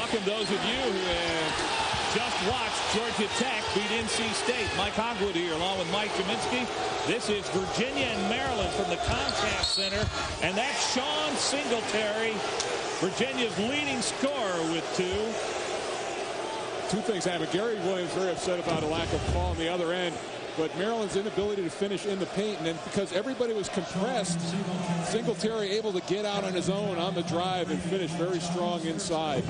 welcome those of you who have just watched Georgia Tech beat NC State. Mike Hogwood here along with Mike Kaminsky. This is Virginia and Maryland from the Comcast Center. And that's Sean Singletary, Virginia's leading scorer with 2. Two things happen. Gary Williams very upset about a lack of call on the other end. But Maryland's inability to finish in the paint, and then because everybody was compressed, Singletary able to get out on his own on the drive and finish very strong inside.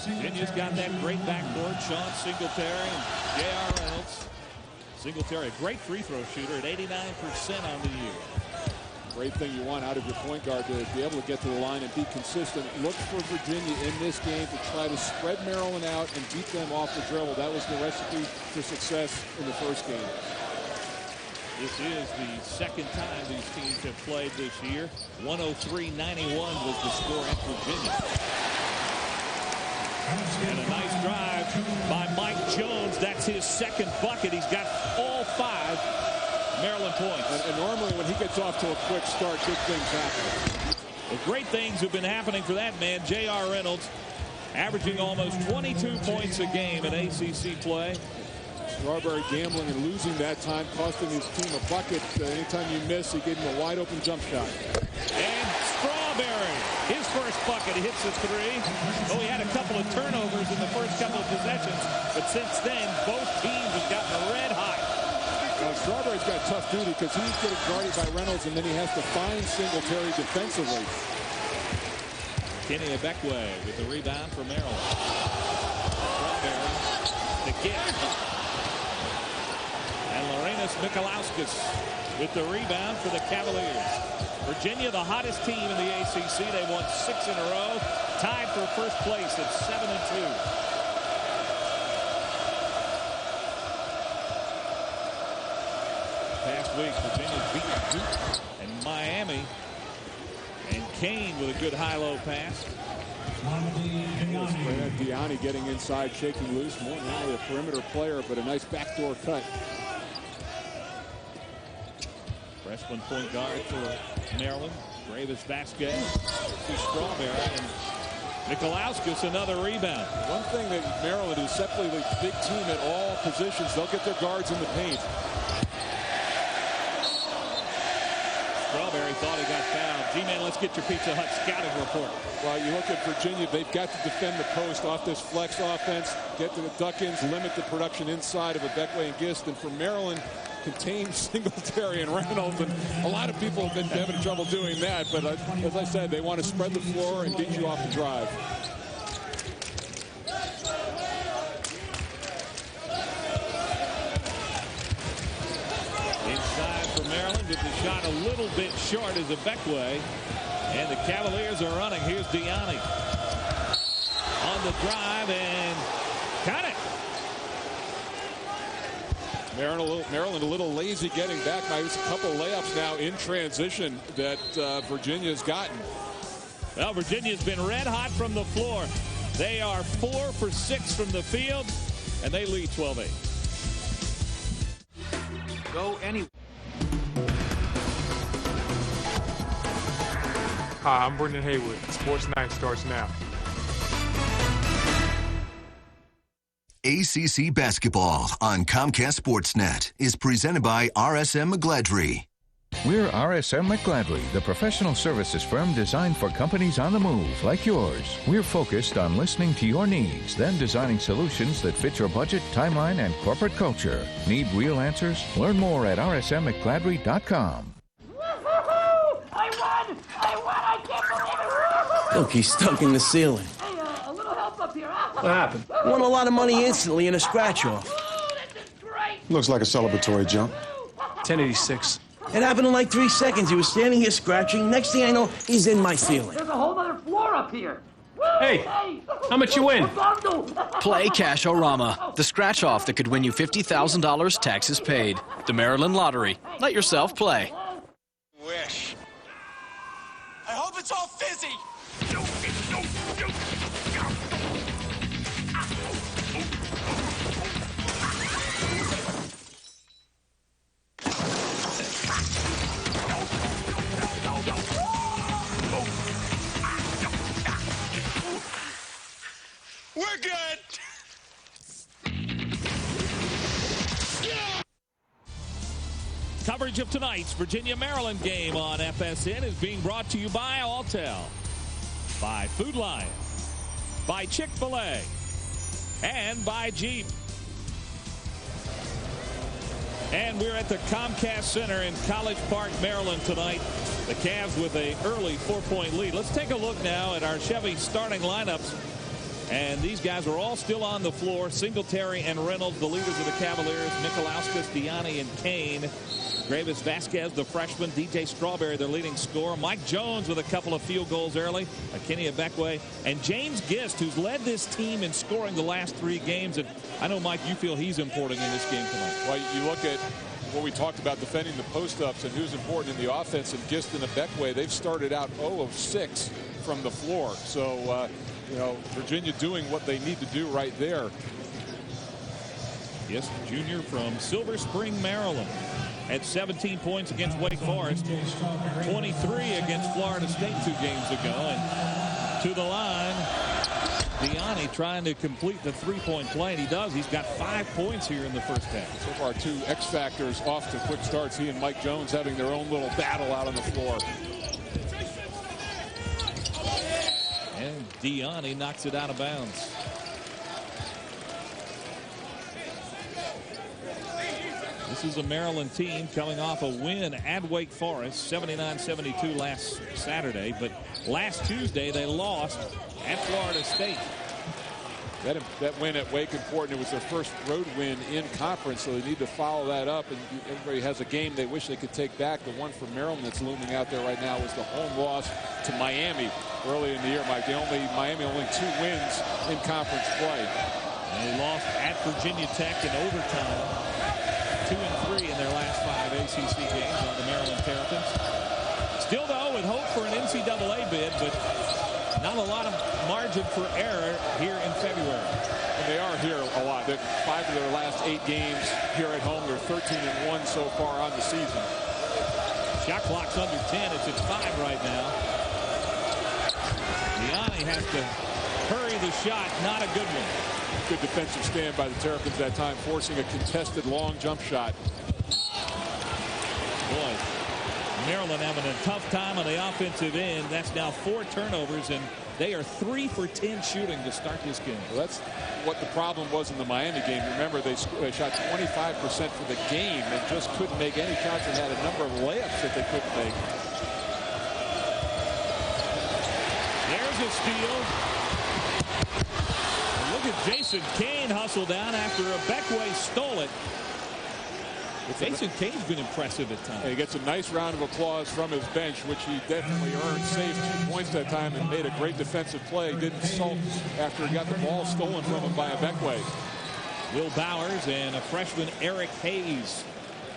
Virginia's got that great backboard. Sean Singletary and J.R. Reynolds. Singletary, a great free throw shooter at 89% on the year. Great thing you want out of your point guard to be able to get to the line and be consistent. Look for Virginia in this game to try to spread Maryland out and beat them off the dribble. That was the recipe for success in the first game. This is the second time these teams have played this year. 103-91 was the score at Virginia. And a nice drive by Mike Jones. That's his second bucket. He's got all 5 Maryland points. And normally when he gets off to a quick start, good things happen. Well, great things have been happening for that man, J.R. Reynolds, averaging almost 22 points a game in ACC play. Strawberry gambling and losing that time, costing his team a bucket. Anytime you miss, he gave him a wide-open jump shot. And Strawberry, his first bucket, he hits a 3. Oh, he had a couple of turnovers in the first couple of possessions, but since then, both teams have gotten red hot. Strawberry's got tough duty because he's getting guarded by Reynolds, and then he has to find Singletary defensively. Kenny Ebekwe with the rebound for Maryland. Strawberry to get. And Lorenas Mikalauskas with the rebound for the Cavaliers. Virginia, the hottest team in the ACC. They won 6 in a row, tied for first place at 7-2. Past week, Virginia beat Duke and Miami. And Kane with a good high-low pass. Diani getting inside, shaking loose. More than only a perimeter player, but a nice backdoor cut. Freshman point guard for Maryland, Gravis Vasquez. To Strawberry and Mikalauskas, another rebound. One thing that Maryland is separately a big team at all positions. They'll get their guards in the paint. Strawberry thought he got fouled. G-Man, let's get your Pizza Hut scouting report. Well, you look at Virginia, they've got to defend the post off this flex offense, get to the duck-ins, limit the production inside of Ebekwe and Gist. And for Maryland, contain Singletary and Reynolds. And a lot of people have been having trouble doing that. But as I said, they want to spread the floor and beat you off the drive. Inside for Maryland with the shot a little bit short as Ebekwe. And the Cavaliers are running. Here's Diani on the drive and got it. Maryland a little lazy getting back. There's a couple layups now in transition that Virginia's gotten. Well, Virginia's been red hot from the floor. They are 4 for 6 from the field, and they lead 12-8. Go anywhere. Hi, I'm Brendan Haywood. Sports Night starts now. ACC Basketball on Comcast Sportsnet is presented by RSM McGladrey. We're RSM McGladrey, the professional services firm designed for companies on the move like yours. We're focused on listening to your needs, then designing solutions that fit your budget, timeline, and corporate culture. Need real answers? Learn more at rsmmcgladrey.com. I won! I can't believe it! Look, he's stuck in the ceiling. Hey, a little help up here. What happened? Won a lot of money instantly in a scratch-off. This is great! Looks like a celebratory jump. 1086. It happened in like 3 seconds. He was standing here scratching. Next thing I know, he's in my ceiling. There's a whole other floor up here. Hey, how much you win? Play Cash-O-Rama, the scratch-off that could win you $50,000 taxes paid. The Maryland Lottery. Let yourself play. Wish. I hope it's all fizzy. We're good. Coverage of tonight's Virginia-Maryland game on FSN is being brought to you by Alltel, by Food Lion, by Chick-fil-A, and by Jeep. And we're at the Comcast Center in College Park, Maryland tonight. The Cavs with an early 4-point lead. Let's take a look now at our Chevy starting lineups. And these guys are all still on the floor. Singletary and Reynolds, the leaders of the Cavaliers. Nikolauskas, Diani, and Kane. Gravis Vasquez, the freshman. DJ Strawberry, their leading scorer. Mike Jones with a couple of field goals early. Kenny Ebekwe. And James Gist, who's led this team in scoring the last 3 games. And I know, Mike, you feel he's important in this game tonight. Well, you look at what we talked about, defending the post-ups and who's important in the offense. And Gist and Ebekwe, they've started out 0 of 6 from the floor. So, you know, Virginia doing what they need to do right there. Yes, junior from Silver Spring, Maryland. Had 17 points against Wake Forest, 23 against Florida State 2 games ago. And to the line, Diani trying to complete the 3-point play, and he does. He's got 5 points here in the first half. So far, 2 X factors off to quick starts. He and Mike Jones having their own little battle out on the floor. And Diani knocks it out of bounds. This is a Maryland team coming off a win at Wake Forest, 79-72 last Saturday. But last Tuesday, they lost at Florida State. That win at Wake important. It was their first road win in conference, so they need to follow that up. And everybody has a game they wish they could take back. The one for Maryland that's looming out there right now was the home loss to Miami early in the year, Mike. Miami only 2 wins in conference play. And they lost at Virginia Tech in overtime. 2 and 3 in their last 5 ACC games on the Maryland Terrapins. Still, though, with hope for an NCAA bid, but not a lot of margin for error here in February. And they are here a lot. They're 5 of their last 8 games here at home. They're 13-1 so far on the season. Shot clock's under 10. It's at 5 right now. Diani has to hurry the shot. Not a good one. Good defensive stand by the Terrapins that time, forcing a contested long jump shot. Boy, Maryland having a tough time on the offensive end. That's now 4 turnovers, and they are 3 for 10 shooting to start this game. Well, that's what the problem was in the Miami game. Remember, they shot 25% for the game and just couldn't make any shots, and had a number of layups that they couldn't make. There's a steal. And look at Jason Kane hustle down after Ebekwe stole it. Jason Kane's been impressive at times. He gets a nice round of applause from his bench, which he definitely earned. Saved 2 points that time and made a great defensive play. Didn't sulk after he got the ball stolen from him by Ebekwe. Will Bowers and a freshman Eric Hayes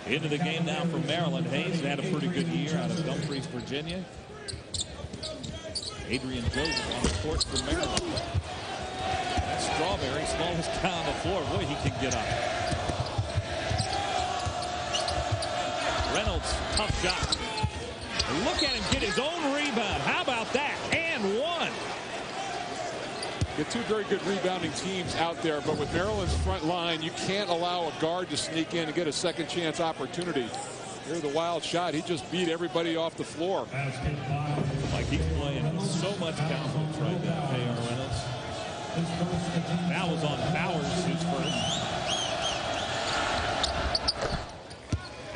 into the game now for Maryland. Hayes had a pretty good year out of Dumfries, Virginia. Adrian Joseph on the court for Maryland. That's Strawberry, smallest guy on the floor. Boy, he can get up. Reynolds, tough shot. Look at him get his own rebound. How about that? And one. Get 2 very good rebounding teams out there, but with Maryland's front line, you can't allow a guard to sneak in and get a second chance opportunity. Here's the wild shot. He just beat everybody off the floor. Like he's playing so much confidence right now, J.R. Reynolds. That was on Bowers, his first.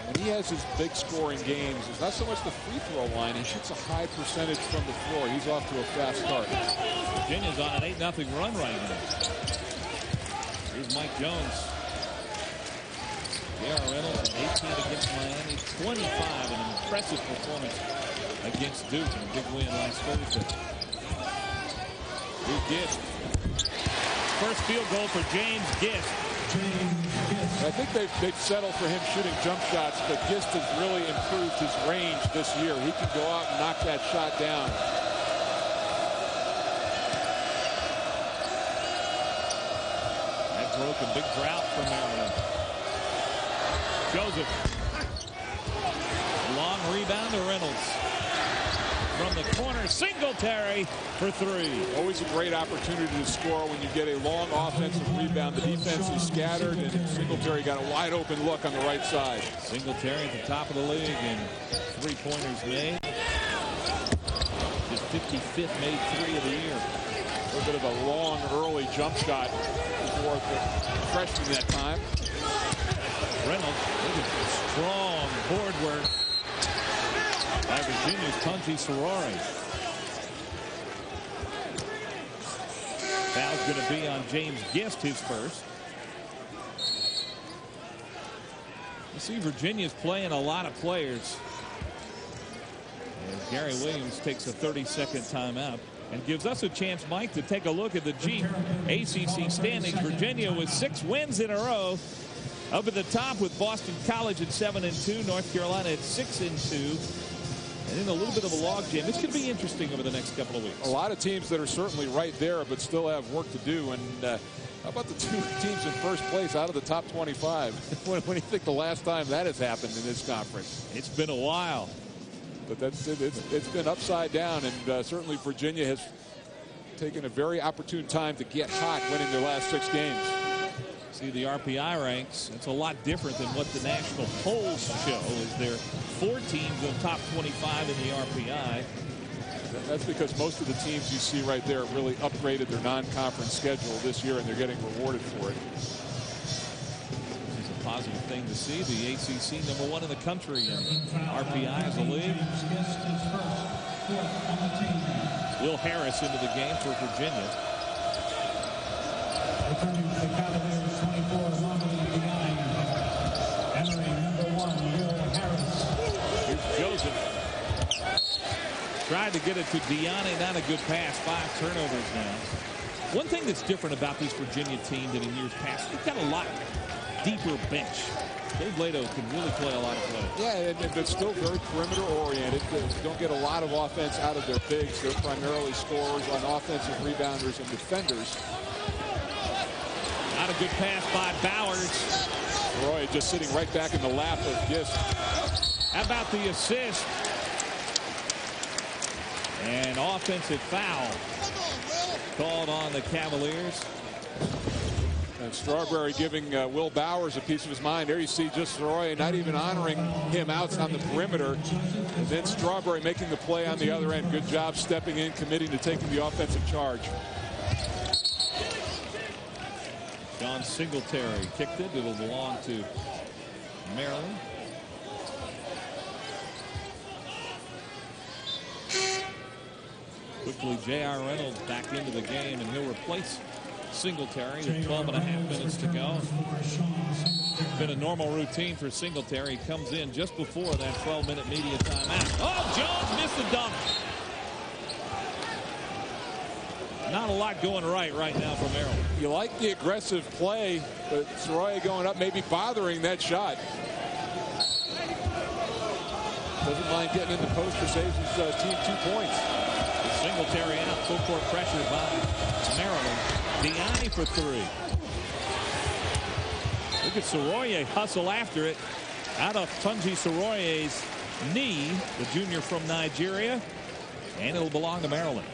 When he has his big scoring games, it's not so much the free throw line. He shoots a high percentage from the floor. He's off to a fast start. Virginia's on an 8-0 run right now. Here's Mike Jones. J.R. Reynolds, 18 against Miami, 25, an impressive performance against Duke in a big win last Thursday. Duke Gist. First field goal for James Gist. I think they've settled for him shooting jump shots, but Gist has really improved his range this year. He can go out and knock that shot down. That broke a big drought for Maryland. Joseph. Long rebound to Reynolds. from the corner. Singletary for three. Always a great opportunity to score when you get a long offensive rebound. The defense is scattered, and Singletary got a wide open look on the right side. Singletary at the top of the league, and 3-pointers made. His 55th made 3 of the year. A little bit of a long early jump shot for the freshman that time. Reynolds, look at the strong board work by Virginia's Tunji Sorori. Foul's going to be on James Gist, his first. You see Virginia's playing a lot of players. And Gary Williams takes a 30-second timeout and gives us a chance, Mike, to take a look at the Jeep ACC standings. Virginia with 6 wins in a row. Up at the top with Boston College at 7-2, North Carolina at 6-2, and in a little bit of a logjam. It's going to be interesting over the next couple of weeks. A lot of teams that are certainly right there, but still have work to do. And how about the 2 teams in first place out of the top 25? When do you think the last time that has happened in this conference? It's been a while. But it's been upside down, and certainly Virginia has taken a very opportune time to get hot, winning their last 6 games. See the RPI ranks. It's a lot different than what the national polls show. Is there 4 teams in the top 25 in the RPI? That's because most of the teams you see right there really upgraded their non-conference schedule this year, and they're getting rewarded for it. This is a positive thing to see. The ACC #1 in the country in RPI as a league. Will Harris into the game for Virginia. Here's Joseph. Tried to get it to Diani, not a good pass. 5 turnovers now. One thing that's different about this Virginia team than in years past, they've got a lot deeper bench. Dave Lato can really play a lot of play. Yeah, and it's still very perimeter oriented. They don't get a lot of offense out of their bigs. They're primarily scorers on offensive rebounders and defenders. Not a good pass by Bowers. Roy just sitting right back in the lap of Gist. How about the assist? And offensive foul called on the Cavaliers. And Strawberry giving Will Bowers a piece of his mind. There you see just Roy not even honoring him out on the perimeter. And then Strawberry making the play on the other end. Good job stepping in, committing to taking the offensive charge. John Singletary kicked it. It'll belong to Maryland. Quickly, J.R. Reynolds back into the game, and he'll replace Singletary with 12.5 minutes to go. It's been a normal routine for Singletary. He comes in just before that 12-minute media timeout. Oh, Jones missed the dunk. Not a lot going right now for Maryland. You like the aggressive play, but Soroya going up, maybe bothering that shot. Doesn't mind getting in the post to save his team 2 points. Singletary out, full court pressure by Maryland. Diani for 3. Look at Soroye hustle after it. Out of Tunji Soroye's knee, the junior from Nigeria. And it'll belong to Maryland.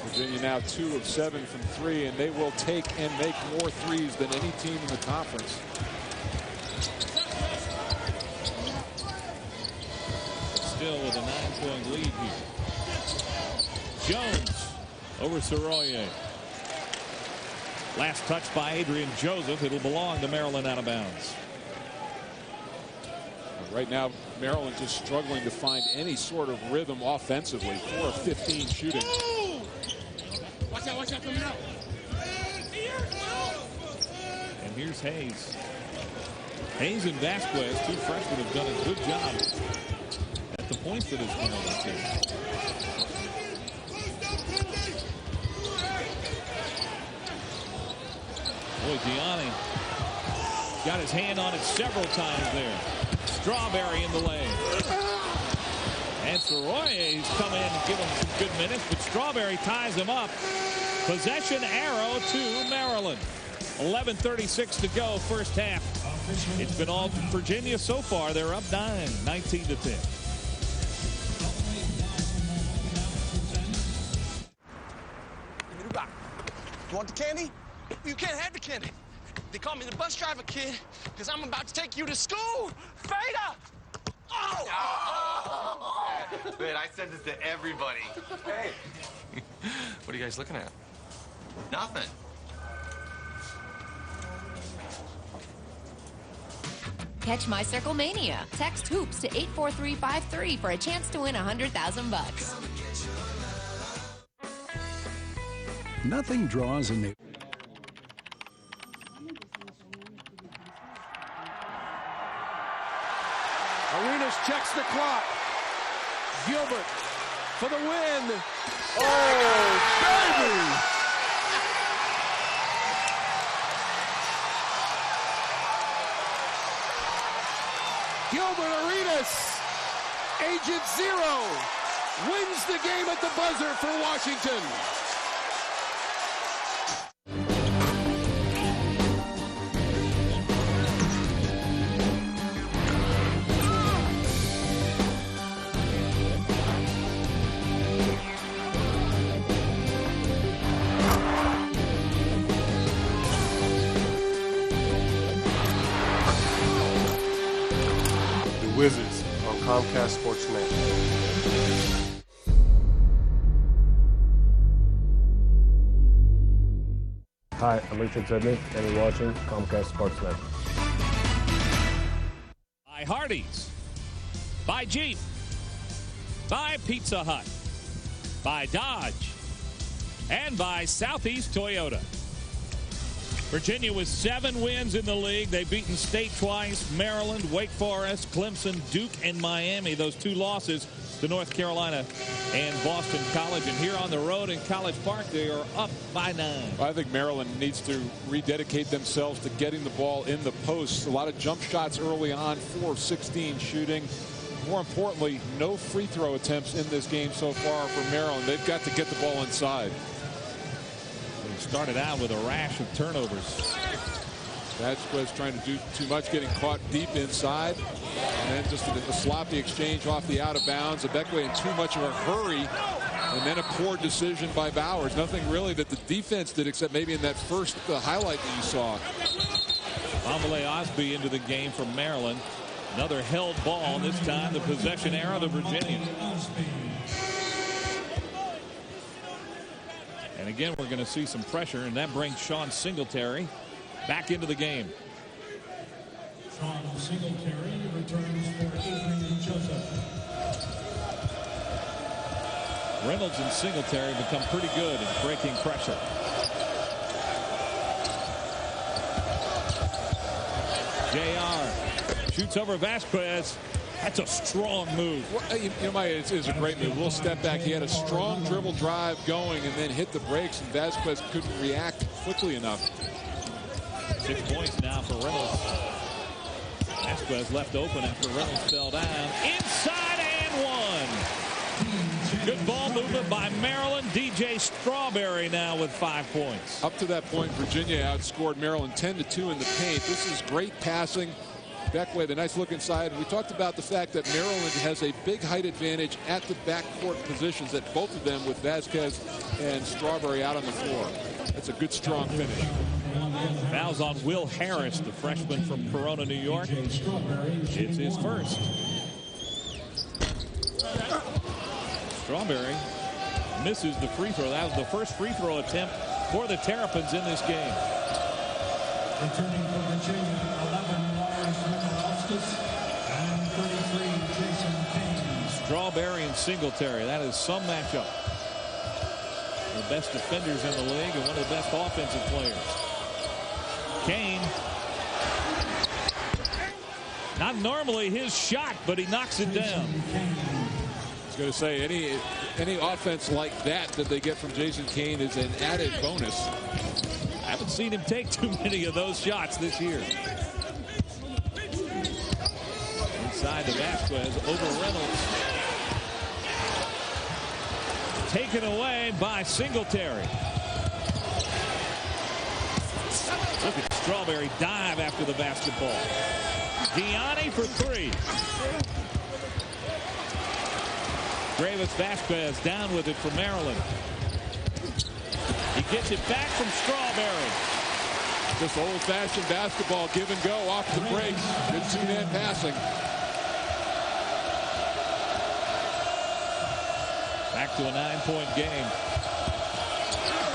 Virginia now 2 of 7 from 3, and they will take and make more threes than any team in the conference. Still with a 9-point lead here. Jones over Soroye. Last touch by Adrian Joseph. It'll belong to Maryland out of bounds. Right now, Maryland just struggling to find any sort of rhythm offensively. 4 of 15 shooting. Watch out, coming out. And here's Hayes. Hayes and Vasquez, 2 freshmen, have done a good job at the point for this Maryland team. Boy, Diani got his hand on it several times there. Strawberry in the lane. And Soroye's come in and give him some good minutes, but Strawberry ties him up. Possession arrow to Maryland. 11:36 to go, first half. It's been all Virginia so far. They're up 9, 19-10. You want the candy? You can't have the candy. They call me the bus driver, kid, because I'm about to take you to school. Vader! Oh! Man, I said this to everybody. Hey. What are you guys looking at? Nothing. Catch My Circle Mania. Text HOOPS to 84353 for a chance to win $100,000. Nothing draws a neighbor. Arenas checks the clock. Gilbert for the win. Oh, baby! Gilbert Arenas, Agent Zero, wins the game at the buzzer for Washington. Wizards on Comcast Sportsnet. Hi, I'm Richard Zednick, and you're watching Comcast Sportsnet. By Hardee's, by Jeep, by Pizza Hut, by Dodge, and by Southeast Toyota. Virginia with 7 wins in the league. They've beaten State twice, Maryland, Wake Forest, Clemson, Duke, and Miami. Those 2 losses to North Carolina and Boston College. And here on the road in College Park, they are up by 9. I think Maryland needs to rededicate themselves to getting the ball in the post. A lot of jump shots early on, 4 of 16 shooting. More importantly, no free throw attempts in this game so far for Maryland. They've got to get the ball inside. Started out with a rash of turnovers. Vasquez trying to do too much, getting caught deep inside. And then just a sloppy exchange off the out of bounds. Ibekwe in too much of a hurry. And then a poor decision by Bowers. Nothing really that the defense did except maybe in that first highlight that you saw. Amale Osby into the game from Maryland. Another held ball, this time the possession era to Virginia. And again, we're going to see some pressure, and that brings Sean Singletary back into the game. Sean Singletary returns for Adrian Joseph. Reynolds and Singletary become pretty good at breaking pressure. JR shoots over Vasquez. That's a strong move. Well, you know, Mike, it's a great move. A little step back. He had a strong dribble drive going and then hit the brakes, and Vasquez couldn't react quickly enough. 6 points now for Reynolds. Vasquez left open after Reynolds fell down. Inside and one. Good ball movement by Maryland. DJ Strawberry now with 5 points. Up to that point, Virginia outscored Maryland 10-2 in the paint. This is great passing. Ibekwe, the nice look inside. We talked about the fact that Maryland has a big height advantage at the backcourt positions, at both of them, with Vasquez and Strawberry out on the floor. That's a good, strong finish. Fouls on Will Harris, the freshman from Corona, New York. It's his first. Strawberry misses the free throw. That was the first free throw attempt for the Terrapins in this game. Returning for Virginia, 11 Lars Mikalowskis and 33 Jason Kane. Strawberry and Singletary. That is some matchup. The best defenders in the league and one of the best offensive players. Kane. Not normally his shot, but he knocks it down. I was going to say, any offense like that they get from Jason Kane is an added bonus. I haven't seen him take too many of those shots this year. Inside to Vasquez, over Reynolds. Taken away by Singletary. Look at Strawberry dive after the basketball. Gianni for 3. Gravis Vasquez down with it for Maryland. He gets it back from Strawberry. Just old-fashioned basketball, give and go off the break. Good two-man passing. Back to a 9-point game.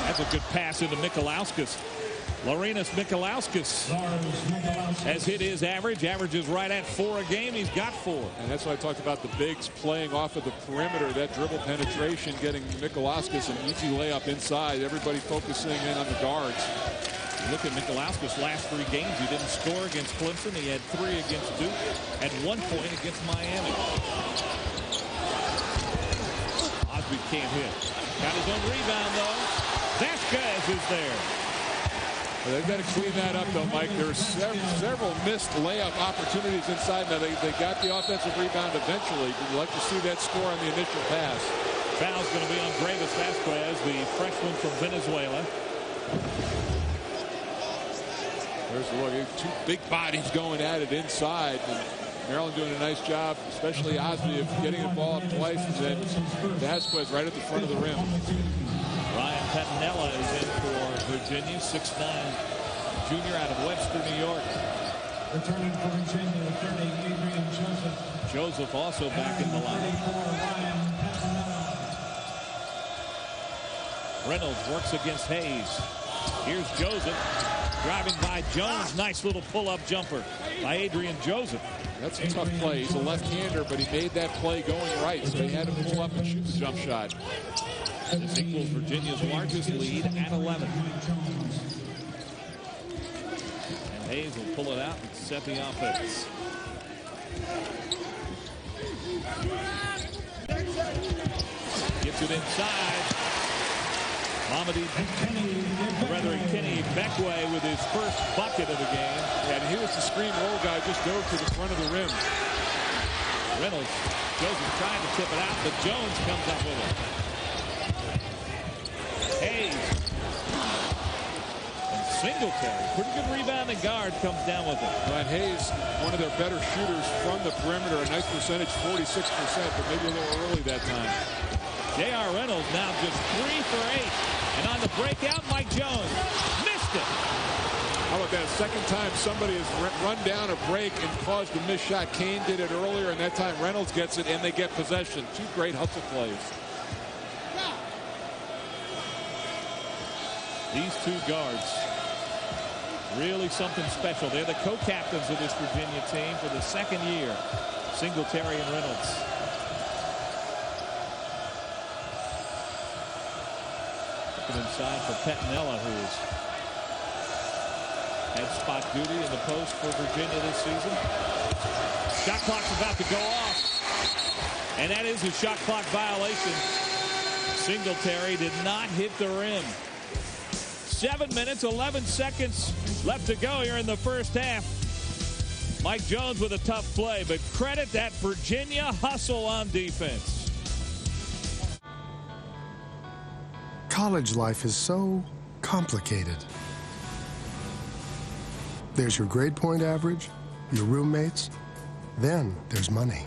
That's a good pass into Mikalauskas. Laurinus Mikalauskas has hit his average. Average is right at 4 a game. He's got 4. And that's why I talked about the bigs playing off of the perimeter. That dribble penetration, getting Mikalauskas an easy layup inside. Everybody focusing in on the guards. Look at Mikalauskas' last 3 games. He didn't score against Clemson. He had 3 against Duke and 1 point against Miami. Osby can't hit. Got his own rebound, though. Vasquez is there. Well, they've got to clean that up, though, Mike. There were several missed layup opportunities inside. Now, they got the offensive rebound eventually. You'd like to see that score on the initial pass. Foul's going to be on Gravis Vasquez, the freshman from Venezuela. There's a look. 2 big bodies going at it inside. And Maryland doing a nice job, especially Osby, of getting the ball up twice, and then Vasquez right at the front of the rim. Ryan Pettinella is in for Virginia, 6'9", junior out of Webster, New York. Returning for Virginia, 30, Adrian Joseph. Joseph also back in the line. Reynolds works against Hayes. Here's Joseph driving by Jones. Nice little pull-up jumper by Adrian Joseph. That's a tough play. He's a left-hander, but he made that play going right, so he had to pull up and shoot the jump shot. This equals Virginia's largest lead at 11. And Hayes will pull it out and set the offense. Gets it inside. Kenny Beckway with his first bucket of the game. Yeah, and he was the screen roll guy, just dove to the front of the rim. Reynolds, Joseph trying to tip it out, but Jones comes up with it. Hayes. And Singletary, pretty good rebounding guard, comes down with it. And Hayes, one of their better shooters from the perimeter, a nice percentage, 46%, but maybe a little early that time. J.R. Reynolds now just 3 for 8. And on the breakout, Mike Jones missed it. How about that? Second time somebody has run down a break and caused a missed shot. Kane did it earlier, and that time Reynolds gets it, and they get possession. 2 great hustle plays. These 2 guards, really something special. They're the co-captains of this Virginia team for the 2nd year, Singletary and Reynolds. Looking inside for Pettinella, who's had spot duty in the post for Virginia this season. Shot clock's about to go off. And that is a shot clock violation. Singletary did not hit the rim. 7 minutes, 11 seconds left to go here in the first half. Mike Jones with a tough play, but credit that Virginia hustle on defense. College life is so complicated. There's your grade point average, your roommates, then there's money.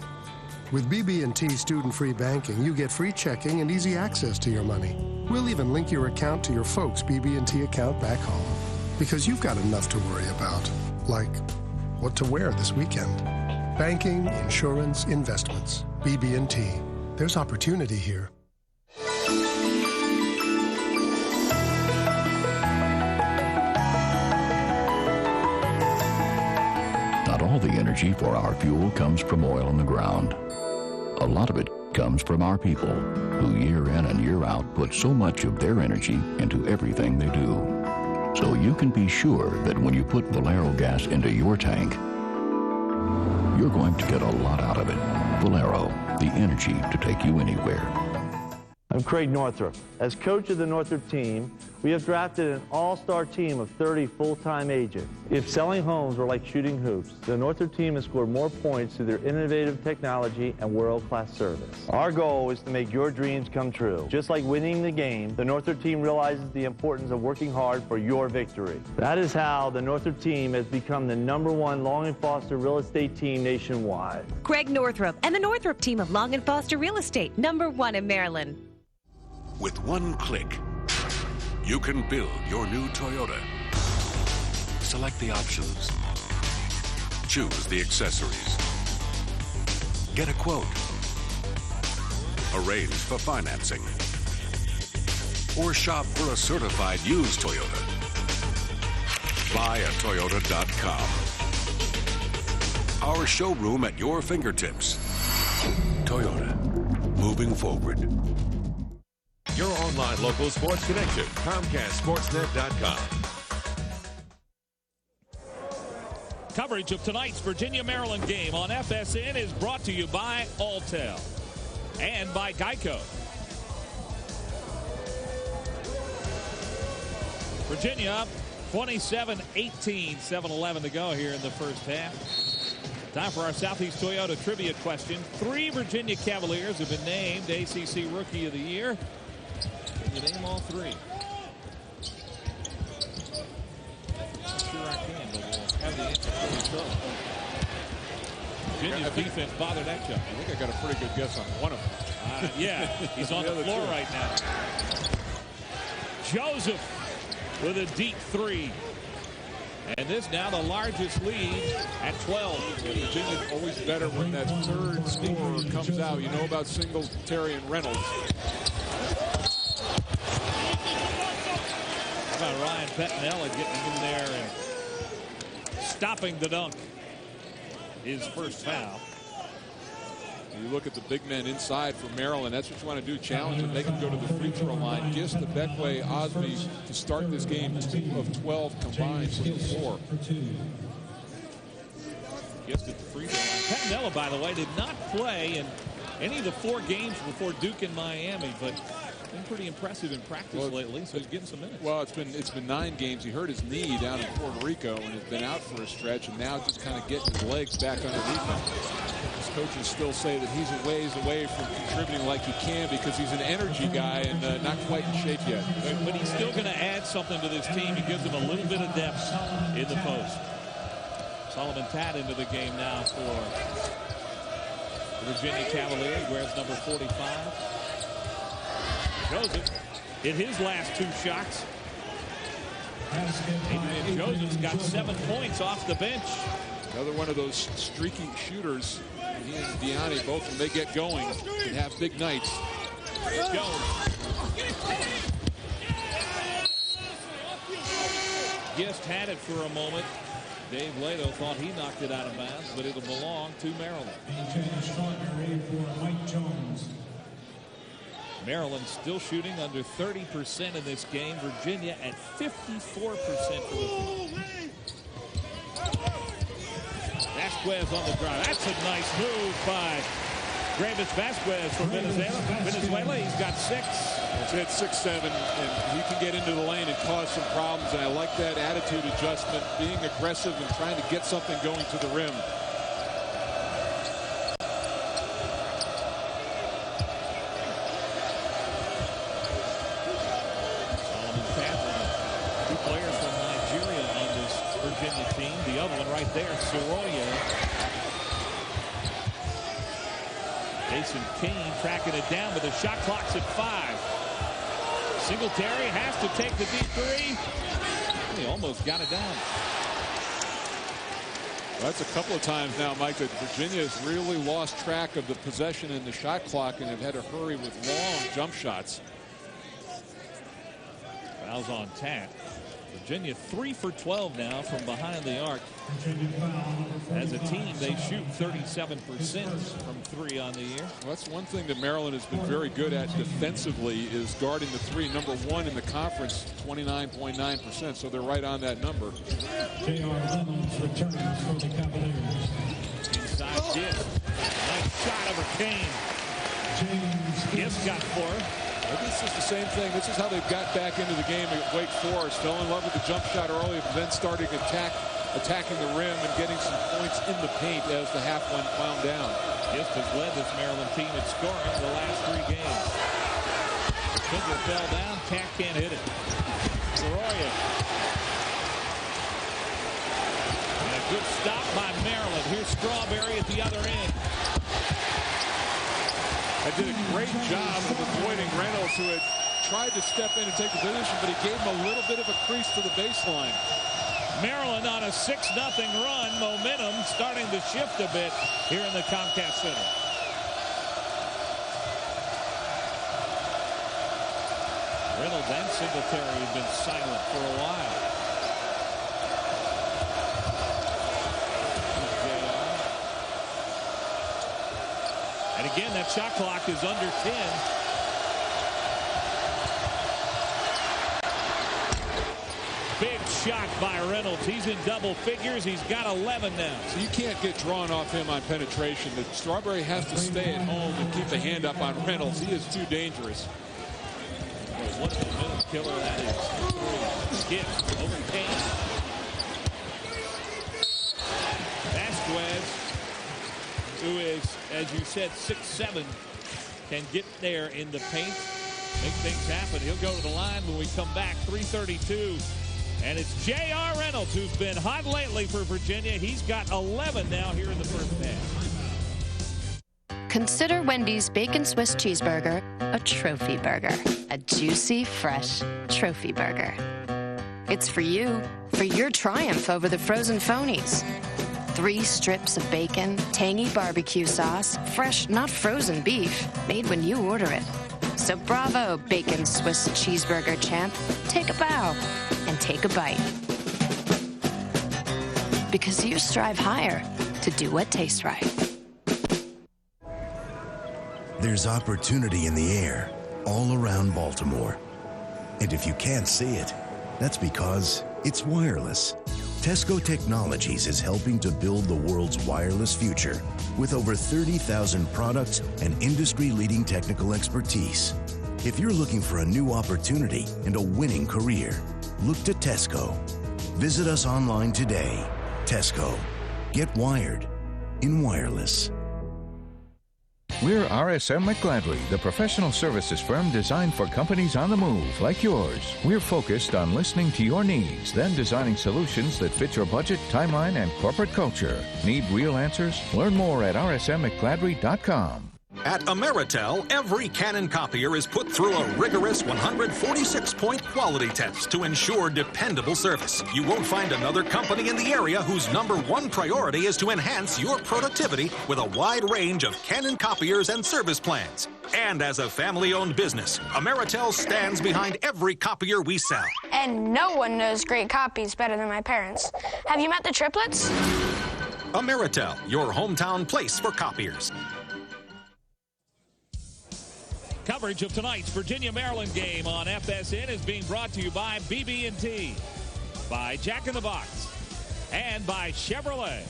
With BB&T student-free banking, you get free checking and easy access to your money. We'll even link your account to your folks' BB&T account back home. Because you've got enough to worry about, like what to wear this weekend. Banking, insurance, investments. BB&T. There's opportunity here. Not all the energy for our fuel comes from oil in the ground. A lot of it comes from our people, who year in and year out put so much of their energy into everything they do. So you can be sure that when you put Valero gas into your tank, you're going to get a lot out of it. Valero, the energy to take you anywhere. I'm Craig Northrup. As coach of the Northrup team, we have drafted an all-star team of 30 full-time agents. If selling homes were like shooting hoops, the Northrup team has scored more points through their innovative technology and world-class service. Our goal is to make your dreams come true. Just like winning the game, the Northrup team realizes the importance of working hard for your victory. That is how the Northrup team has become the #1 Long & Foster real estate team nationwide. Craig Northrup and the Northrup team of Long & Foster Real Estate, #1 in Maryland. With one click, You can build your new Toyota. Select the options. Choose the accessories. Get a quote. Arrange for financing. Or shop for a certified used Toyota. BuyAToyota.com. Our showroom at your fingertips. Toyota. Moving forward. Your online local sports connection. ComcastSportsNet.com. Coverage of tonight's Virginia-Maryland game on FSN is brought to you by Alltel and by Geico. Virginia up 27-18, 7:11 to go here in the first half. Time for our Southeast Toyota trivia question. 3 Virginia Cavaliers have been named ACC Rookie of the Year. Can you name all 3? I'm sure I can, but we'll have the answer for you shortly. Virginia's defense bothered that jump. I think I got a pretty good guess on one of them. Yeah, he's on the floor right now. Joseph with a deep 3. And this now the largest lead at 12. Virginia's always better when that third scorer comes out. You know about Singletary and Reynolds. How about Ryan Pettinella getting in there and stopping the dunk? His first foul. You look at the big men inside for Maryland. That's what you want to do, challenge them. They can go to the free throw line. Gist, Bekwe, Osby to start this game, 2 of 12 combined from the floor. Gist at the free throw line. Pettinella, by the way, did not play in any of the 4 games before Duke and Miami, but been pretty impressive in practice lately, so he's getting some minutes. Well, it's been 9 games. He hurt his knee down in Puerto Rico and has been out for a stretch, and now just kind of getting his legs back underneath him. His coaches still say that he's a ways away from contributing like he can because he's an energy guy and not quite in shape yet. But he's still going to add something to this team. He gives them a little bit of depth in the post. Solomon Tad into the game now for the Virginia Cavaliers, wears number 45. Joseph hit his last 2 shots. Adrian Joseph's got 7 points off the bench. Another one of those streaky shooters. He and Deani, both when they get going, can have big nights. Jones. Gist had it for a moment. Dave Lato thought he knocked it out of bounds, but it'll belong to Maryland. Maryland still shooting under 30% in this game. Virginia at 54% for the field. Vasquez on the drive. That's a nice move by Greivis Vasquez from Venezuela. He's got 6. It's at 6'7", and he can get into the lane and cause some problems. And I like that attitude adjustment, being aggressive and trying to get something going to the rim. The other one right there, Soroya. Jason King tracking it down, but the shot clock's at 5. Singletary has to take the deep 3. He almost got it down. Well, that's a couple of times now, Mike, that Virginia has really lost track of the possession and the shot clock and have had to hurry with long jump shots. Fouls on Tat. Virginia 3 for 12 now from behind the arc. As a team, they shoot 37% from 3 on the year. Well, that's one thing that Maryland has been very good at defensively is guarding the 3. Number 1 in the conference, 29.9%. So they're right on that number. Inside Gibbs. Nice shot over Kane. Gibbs got 4. This is the same thing. This is how they've got back into the game at Wake Forest. Fell in love with the jump shot early, but then starting attacking the rim and getting some points in the paint as the half went wound down. Gist has led this Maryland team in scoring the last 3 games. Finger fell down. Cat can't hit it. Soroya. And a good stop by Maryland. Here's Strawberry at the other end. I did a great job of avoiding Reynolds, who had tried to step in and take the position, but he gave him a little bit of a crease to the baseline. Maryland on a 6-0 run. Momentum starting to shift a bit here in the Comcast Center. Reynolds and Singletary have been silent for a while. And again, that shot clock is under 10. Big shot by Reynolds. He's in double figures. He's got 11 now. So you can't get drawn off him on penetration. The Strawberry has to stay at home and keep a hand up on Reynolds. He is too dangerous. What a minute killer that is. Gibbs over Kane. Vasquez, who is, as you said, 6'7", can get there in the paint, make things happen. He'll go to the line when we come back. 3:32. And it's J.R. Reynolds, who's been hot lately for Virginia. He's got 11 now here in the first half. Consider Wendy's Bacon Swiss Cheeseburger a trophy burger. A juicy, fresh trophy burger. It's for you, for your triumph over the frozen phonies. 3 strips of bacon, tangy barbecue sauce, fresh, not frozen beef, made when you order it. So bravo, Bacon Swiss Cheeseburger champ. Take a bow and take a bite. Because you strive higher to do what tastes right. There's opportunity in the air all around Baltimore. And if you can't see it, that's because it's wireless. Tesco Technologies is helping to build the world's wireless future with over 30,000 products and industry-leading technical expertise. If you're looking for a new opportunity and a winning career, look to Tesco. Visit us online today. Tesco. Get wired in wireless. We're RSM McGladley, the professional services firm designed for companies on the move like yours. We're focused on listening to your needs, then designing solutions that fit your budget, timeline, and corporate culture. Need real answers? Learn more at rsmmcgladley.com. At Ameritel, every Canon copier is put through a rigorous 146-point quality test to ensure dependable service. You won't find another company in the area whose #1 priority is to enhance your productivity with a wide range of Canon copiers and service plans. And as a family-owned business, Ameritel stands behind every copier we sell. And no one knows great copies better than my parents. Have you met the triplets? Ameritel, your hometown place for copiers. Coverage of tonight's Virginia-Maryland game on FSN is being brought to you by BB&T, by Jack in the Box, and by Chevrolet.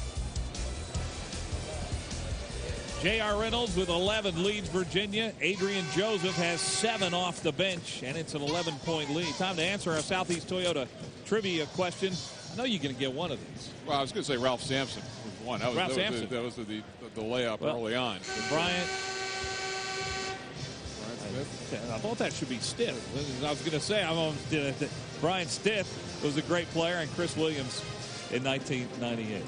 J.R. Reynolds with 11 leads Virginia. Adrian Joseph has 7 off the bench, and it's an 11-point lead. Time to answer our Southeast Toyota trivia question. I know you're going to get one of these. Well, I was going to say Ralph Sampson was one. That was the layup early on. Bryant. I thought that should be Stiff. I was going to say, Brian Stiff was a great player, and Chris Williams in 1998.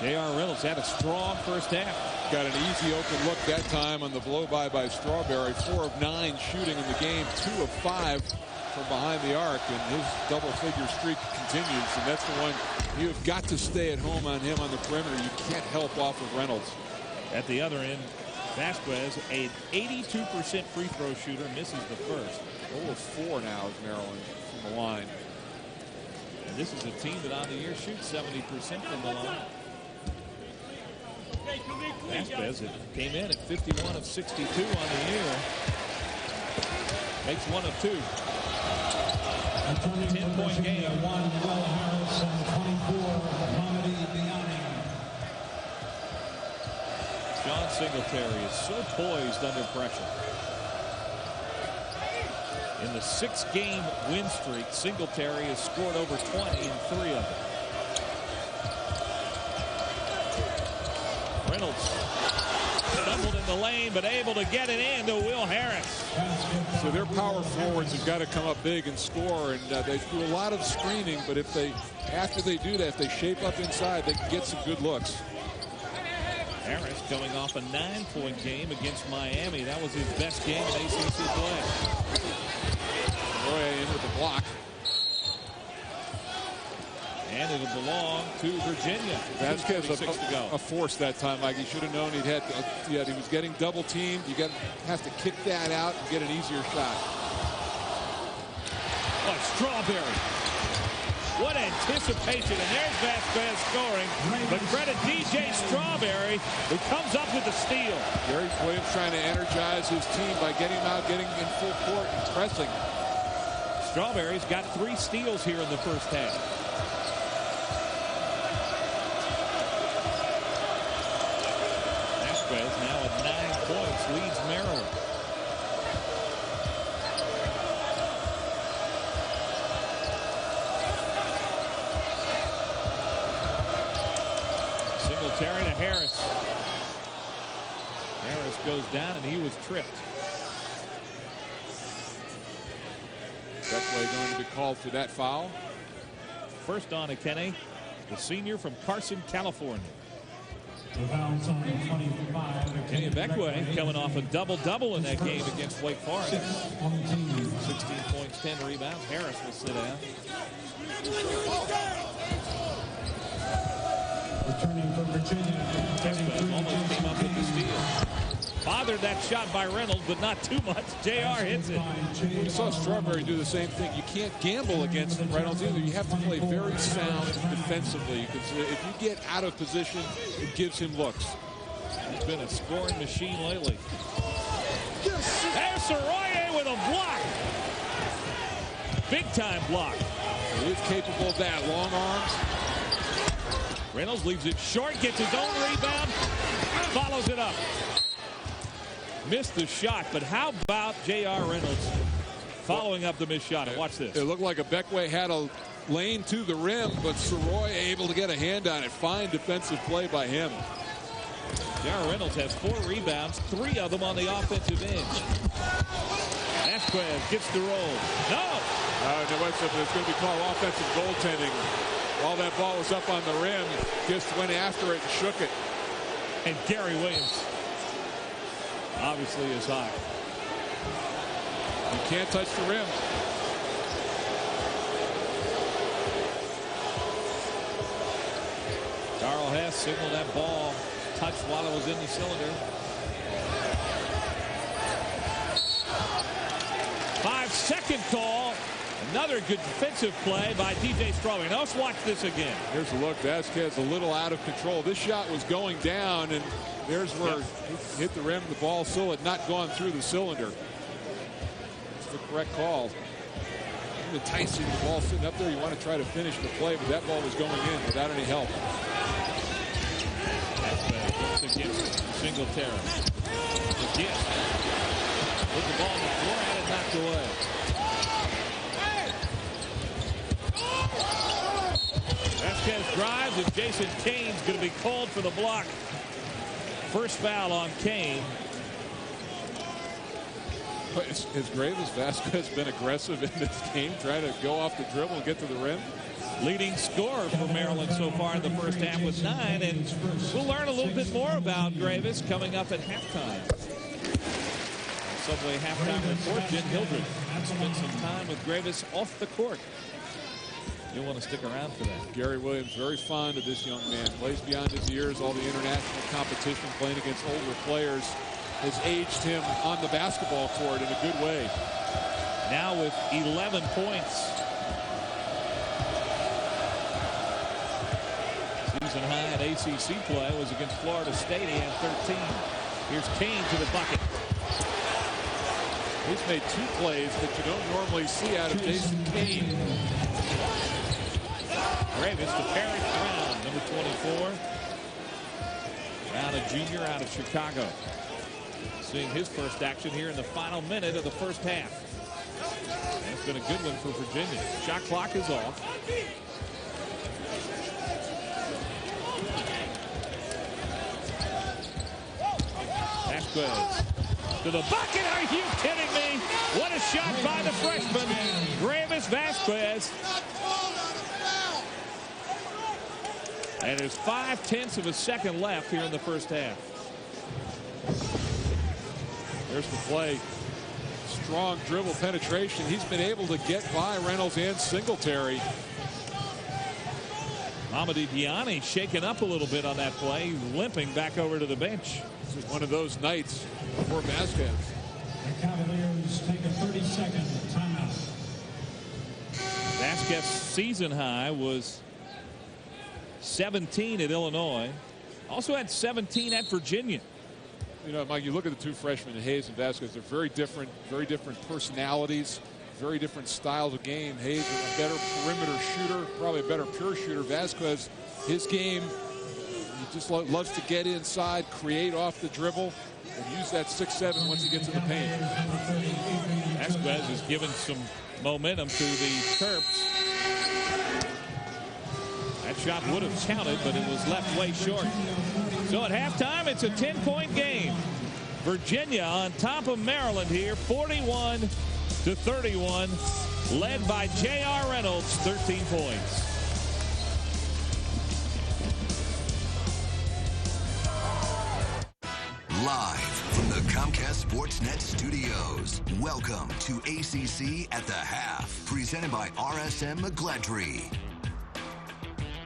J.R. Reynolds had a strong first half. Got an easy open look that time on the blow-by by Strawberry. 4 of 9 shooting in the game, 2 of 5 from behind the arc, and his double-figure streak continues, and that's the one you've got to stay at home on him on the perimeter. You can't help off of Reynolds. At the other end, Vasquez, an 82% free throw shooter, misses the first. 0 of 4 now is Maryland from the line. And this is a team that on the year shoots 70% from the line. Vasquez came in at 51 of 62 on the year. Makes 1 of 2. 10-point game. Will Harris and 24, Mohamed Biani. John Singletary is so poised under pressure. In the 6-game win streak, Singletary has scored over 20 in 3 of them. Reynolds stumbled in the lane, but able to get it in to Will Harris. So their power forwards have got to come up big and score, and they do a lot of screening, but after they do that, if they shape up inside, they can get some good looks. Harris coming off a 9-point game against Miami. That was his best game in ACC play. Roy in with the block. And it'll belong to Virginia. Vasquez to go. A force that time, Mike. He should have known he was getting double teamed. You have to kick that out and get an easier shot. Oh, Strawberry. What anticipation. And there's Vasquez scoring. But credit DJ Strawberry, who comes up with the steal. Gary Williams trying to energize his team by getting him out, getting in full court and pressing. Strawberry's got 3 steals here in the first half. Now at 9 points, leads Maryland. Singletary to Harris. Harris goes down and he was tripped. Beckway going to be called for that foul. First on Akene, the senior from Carson, California. Kenny Beckway coming off a double-double in that game against Wake Forest. 16 points, 10 rebounds. Harris will sit down. Returning from Virginia, almost came up with the steal. Bothered that shot by Reynolds, but not too much. JR hits it. We saw Strawberry do the same thing. You can't gamble against Reynolds either. You have to play very sound defensively. Because if you get out of position, it gives him looks. He's been a scoring machine lately. There's Soroye with a block. Big time block. He is capable of that. Long arms. Reynolds leaves it short, gets his own rebound, follows it up. Missed the shot, but how about J.R. Reynolds following up the missed shot? And watch this. It looked like a Beckway had a lane to the rim, but Soroye able to get a hand on it. Fine defensive play by him. J.R. Reynolds has 4 rebounds, 3 of them on the offensive end. Vasquez gets the roll. No! It's going to be called offensive goaltending. While that ball was up on the rim, just went after it and shook it. And Gary Williams obviously is hot. You can't touch the rim. Carl Hess signaled that ball touched while it was in the cylinder. 5-second call. Another good defensive play by DJ Strawberry. Now let's watch this again. Here's a look. Vasquez a little out of control. This shot was going down, and there's where he hit the rim. The ball still had not gone through the cylinder. It's the correct call. Enticing, the ball sitting up there. You want to try to finish the play, but that ball was going in without any help. That's against Singletary. Again. Put the ball on the floor and it knocked away. Vasquez drives, and Jason Kane's going to be called for the block. First foul on Kane. Has Gravis Vasquez been aggressive in this game, trying to go off the dribble and get to the rim? Leading scorer for Maryland so far in the first half with 9, and we'll learn a little bit more about Gravis coming up at halftime. Subway halftime report, Jen Hildreth spent some time with Gravis off the court. You'll want to stick around for that. Gary Williams very fond of this young man. Plays beyond his years. All the international competition, playing against older players, has aged him on the basketball court in a good way. Now with 11 points. Season high in ACC play was against Florida State. He had 13. Here's Kane to the bucket. He's made 2 plays that you don't normally see out of Jason Kane. Gravis to Parrish Brown, number 24. Brown, a junior out of Chicago. Seeing his first action here in the final minute of the first half. That's been a good one for Virginia. Shot clock is off. Vasquez to the bucket. Are you kidding me? What a shot by the freshman, Gravis Vasquez. And there's 0.5 of a second left here in the first half. There's the play. Strong dribble penetration. He's been able to get by Reynolds and Singletary. Mamadi Diani shaken up a little bit on that play, limping back over to the bench. This is one of those nights for Vasquez. The Cavaliers take a 30-second timeout. Vasquez's season high was 17 at Illinois. Also had 17 at Virginia. You know, Mike, you look at the two freshmen, Hayes and Vasquez, they're very different personalities, very different styles of game. Hayes is a better perimeter shooter, probably a better pure shooter. Vasquez, his game, he just loves to get inside, create off the dribble, and use that 6'7" once he gets in the paint. Vasquez has given some momentum to the Terps. That shot would have counted, but it was left way short. So at halftime, it's a 10-point game. Virginia on top of Maryland here, 41-31, led by J.R. Reynolds, 13 points. Live from the Comcast Sportsnet studios, welcome to ACC at the Half, presented by RSM McGladrey.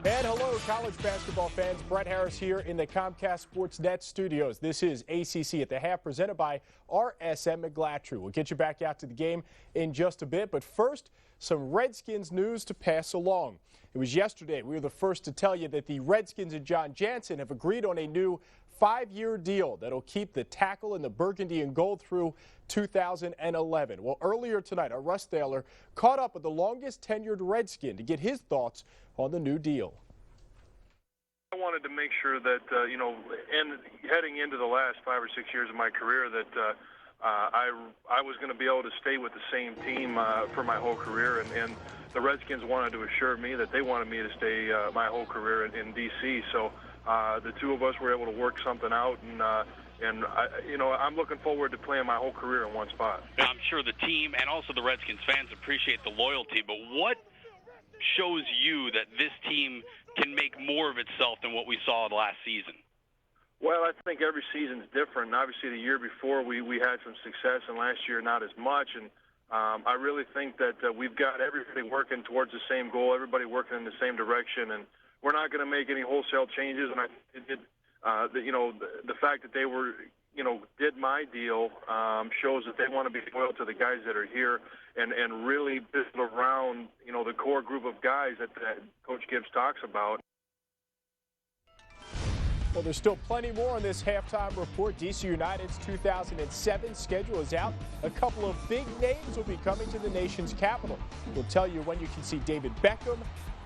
And hello, college basketball fans. Brett Harris here in the Comcast Sportsnet studios. This is ACC at the Half, presented by RSM McGladrey. We'll get you back out to the game in just a bit, but first, some Redskins news to pass along. It was yesterday we were the first to tell you that the Redskins and John Jansen have agreed on a new 5-year deal that'll keep the tackle in the burgundy and gold through 2011. Well, earlier tonight, our Russ Thaler caught up with the longest tenured Redskin to get his thoughts on the new deal. I wanted to make sure that, heading into the last 5 or 6 years of my career, that I was going to be able to stay with the same team for my whole career. And the Redskins wanted to assure me that they wanted me to stay my whole career in D.C. So the two of us were able to work something out, and I'm looking forward to playing my whole career in one spot. I'm sure the team and also the Redskins fans appreciate the loyalty, but what shows you that this team can make more of itself than what we saw last season? Well, I think every season's different. Obviously, the year before we had some success, and last year not as much. And I really think that we've got everybody working towards the same goal, everybody working in the same direction, and we're not going to make any wholesale changes. And the fact that they were, did my deal shows that they want to be loyal to the guys that are here and really build around, the core group of guys that Coach Gibbs talks about. Well, there's still plenty more on this halftime report. DC United's 2007 schedule is out. A couple of big names will be coming to the nation's capital. We'll tell you when you can see David Beckham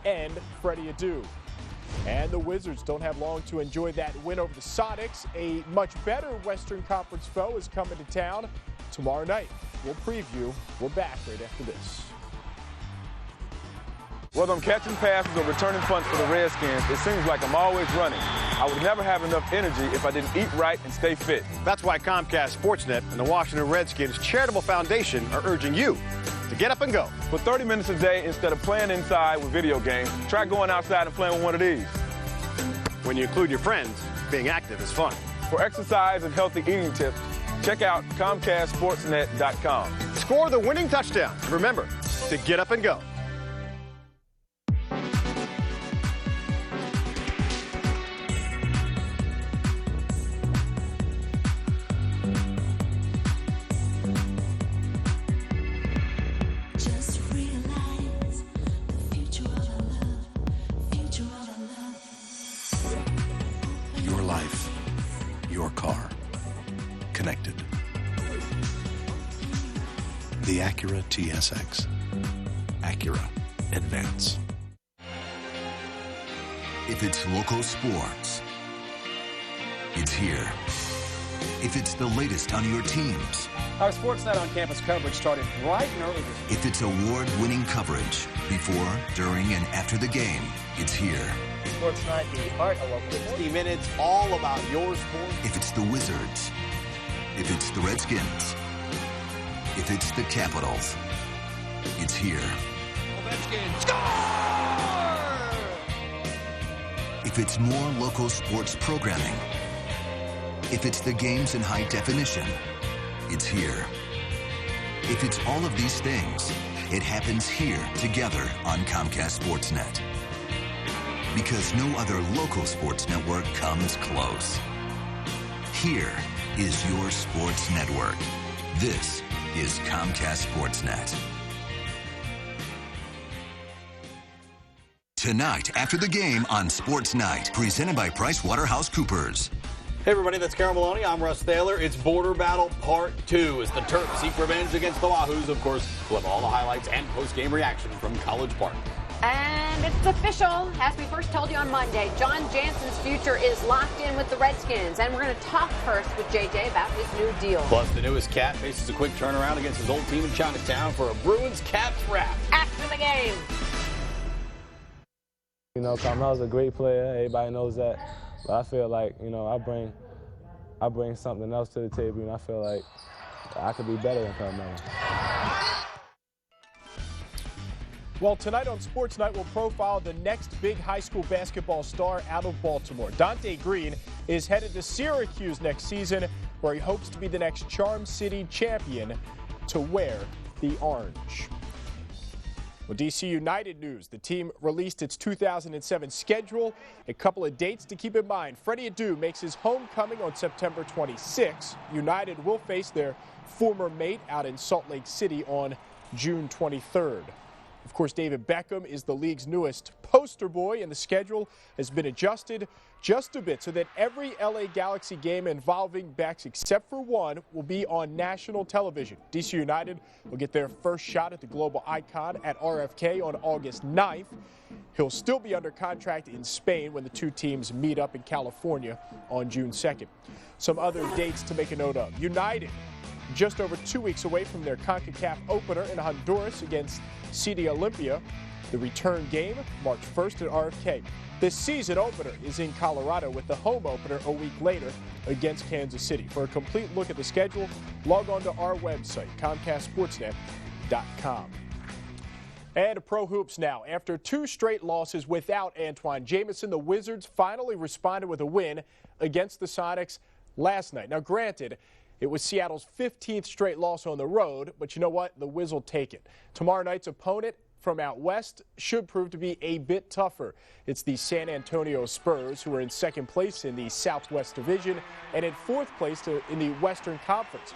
and Freddie Adu. And the Wizards don't have long to enjoy that win over the Sonics. A much better Western Conference foe is coming to town tomorrow night. We'll preview. We're back right after this. Whether I'm catching passes or returning punts for the Redskins, it seems like I'm always running. I would never have enough energy if I didn't eat right and stay fit. That's why Comcast Sportsnet and the Washington Redskins Charitable Foundation are urging you to get up and go. For 30 minutes a day, instead of playing inside with video games, try going outside and playing with one of these. When you include your friends, being active is fun. For exercise and healthy eating tips, check out ComcastSportsNet.com. Score the winning touchdown. Remember to get up and go. The Acura TSX. Acura. Advance. If it's local sports, it's here. If it's the latest on your teams. Our Sportsnet on Campus coverage started bright and early. If it's award-winning coverage before, during, and after the game, it's here. Sports Night, the heart of local 60 minutes, all about your sport. If it's the Wizards, if it's the Redskins, if it's the Capitals, it's here. Ovechkin, score! If it's more local sports programming, if it's the games in high definition, it's here. If it's all of these things, it happens here together on Comcast Sportsnet. Because no other local sports network comes close. Here is your sports network. This is Comcast Sportsnet. Tonight, after the game on Sports Night, presented by PricewaterhouseCoopers. Hey everybody, that's Carol Maloney. I'm Russ Thaler. It's Border Battle Part 2 as the Terps seek revenge against the Wahoos. Of course, we'll have all the highlights and post-game reaction from College Park. And it's official. As we first told you on Monday, John Jansen's future is locked in with the Redskins. And we're going to talk first with JJ about his new deal. Plus, the newest Cat faces a quick turnaround against his old team in Chinatown for a Bruins Caps wrap. After the game. You know, Carmel's a great player. Everybody knows that. But I feel like, you know, I bring something else to the table, and I feel like I could be better than Carmelo. Well, tonight on Sports Night, we'll profile the next big high school basketball star out of Baltimore. Dante Green is headed to Syracuse next season, where he hopes to be the next Charm City champion to wear the orange. Well, DC United news. The team released its 2007 schedule. A couple of dates to keep in mind. Freddie Adu makes his homecoming on September 26. United will face their former mate out in Salt Lake City on June 23rd. Of course, David Beckham is the league's newest poster boy, and the schedule has been adjusted just a bit so that every LA Galaxy game involving Becks, except for one, will be on national television. DC United will get their first shot at the global icon at RFK on August 9th. He'll still be under contract in Spain when the two teams meet up in California on June 2nd. Some other dates to make a note of. United, just over 2 weeks away from their CONCACAF opener in Honduras against CD Olympia. The return game, March 1st at RFK. The season opener is in Colorado with the home opener a week later against Kansas City. For a complete look at the schedule, log on to our website, ComcastSportsNet.com. And pro hoops now. After 2 straight losses without Antoine Jamison, the Wizards finally responded with a win against the Sonics last night. Now, granted, it was Seattle's 15th straight loss on the road, but you know what? The Wiz will take it. Tomorrow night's opponent from out west should prove to be a bit tougher. It's the San Antonio Spurs, who are in second place in the Southwest Division and in 4th place in the Western Conference.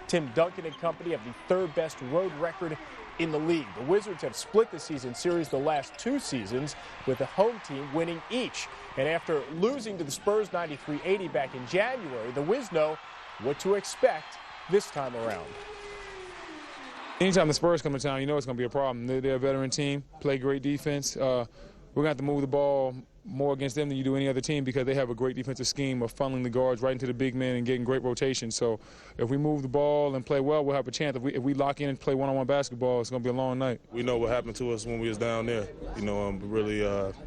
Tim Duncan and company have the 3rd best road record in the league. The Wizards have split the season series the last 2 seasons, with the home team winning each. And after losing to the Spurs 93-80 back in January, the Wiz know what to expect this time around. Anytime the Spurs come to town, you know it's going to be a problem. They're a veteran team, play great defense. We're going to have to move the ball more against them than you do any other team because they have a great defensive scheme of funneling the guards right into the big men and getting great rotation. So if we move the ball and play well, we'll have a chance. If we lock in and play one-on-one basketball, it's going to be a long night. We know what happened to us when we was down there. You know, really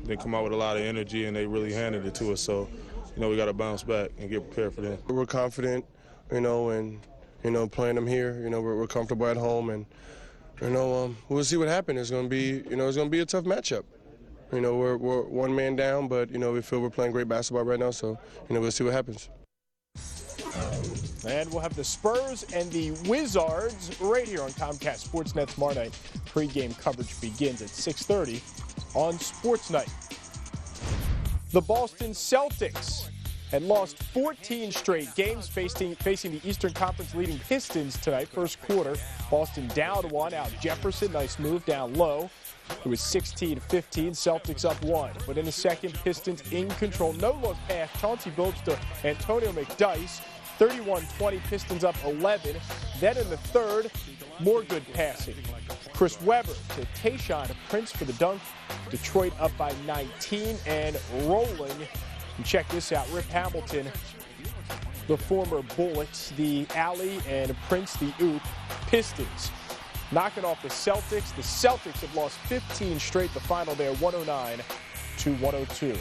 they come out with a lot of energy and they really handed it to us. So, you know, we got to bounce back and get prepared for them. We're confident, you know, and playing them here. You know, we're comfortable at home, and we'll see what happens. It's going to be, it's going to be a tough matchup. You know, we're one man down, but we feel we're playing great basketball right now. So, we'll see what happens. And we'll have the Spurs and the Wizards right here on Comcast Sportsnet tomorrow night. Pre-game coverage begins at 6:30 on Sports Night. The Boston Celtics had lost 14 straight games facing the Eastern Conference leading Pistons tonight. First quarter, Boston down 1. Al Jefferson, nice move down low. It was 16-15, Celtics up 1. But in the second, Pistons in control. No-look pass, Chauncey Billups to Antonio McDyess. 31-20, Pistons up 11. Then in the third, more good passing. Chris Webber to Tayshaun Prince for the dunk. Detroit up by 19 and rolling. And check this out, Rip Hamilton, the former Bullets, the alley, and Prince, the oop. Pistons knocking off the Celtics. The Celtics have lost 15 straight. The final there, 109-102.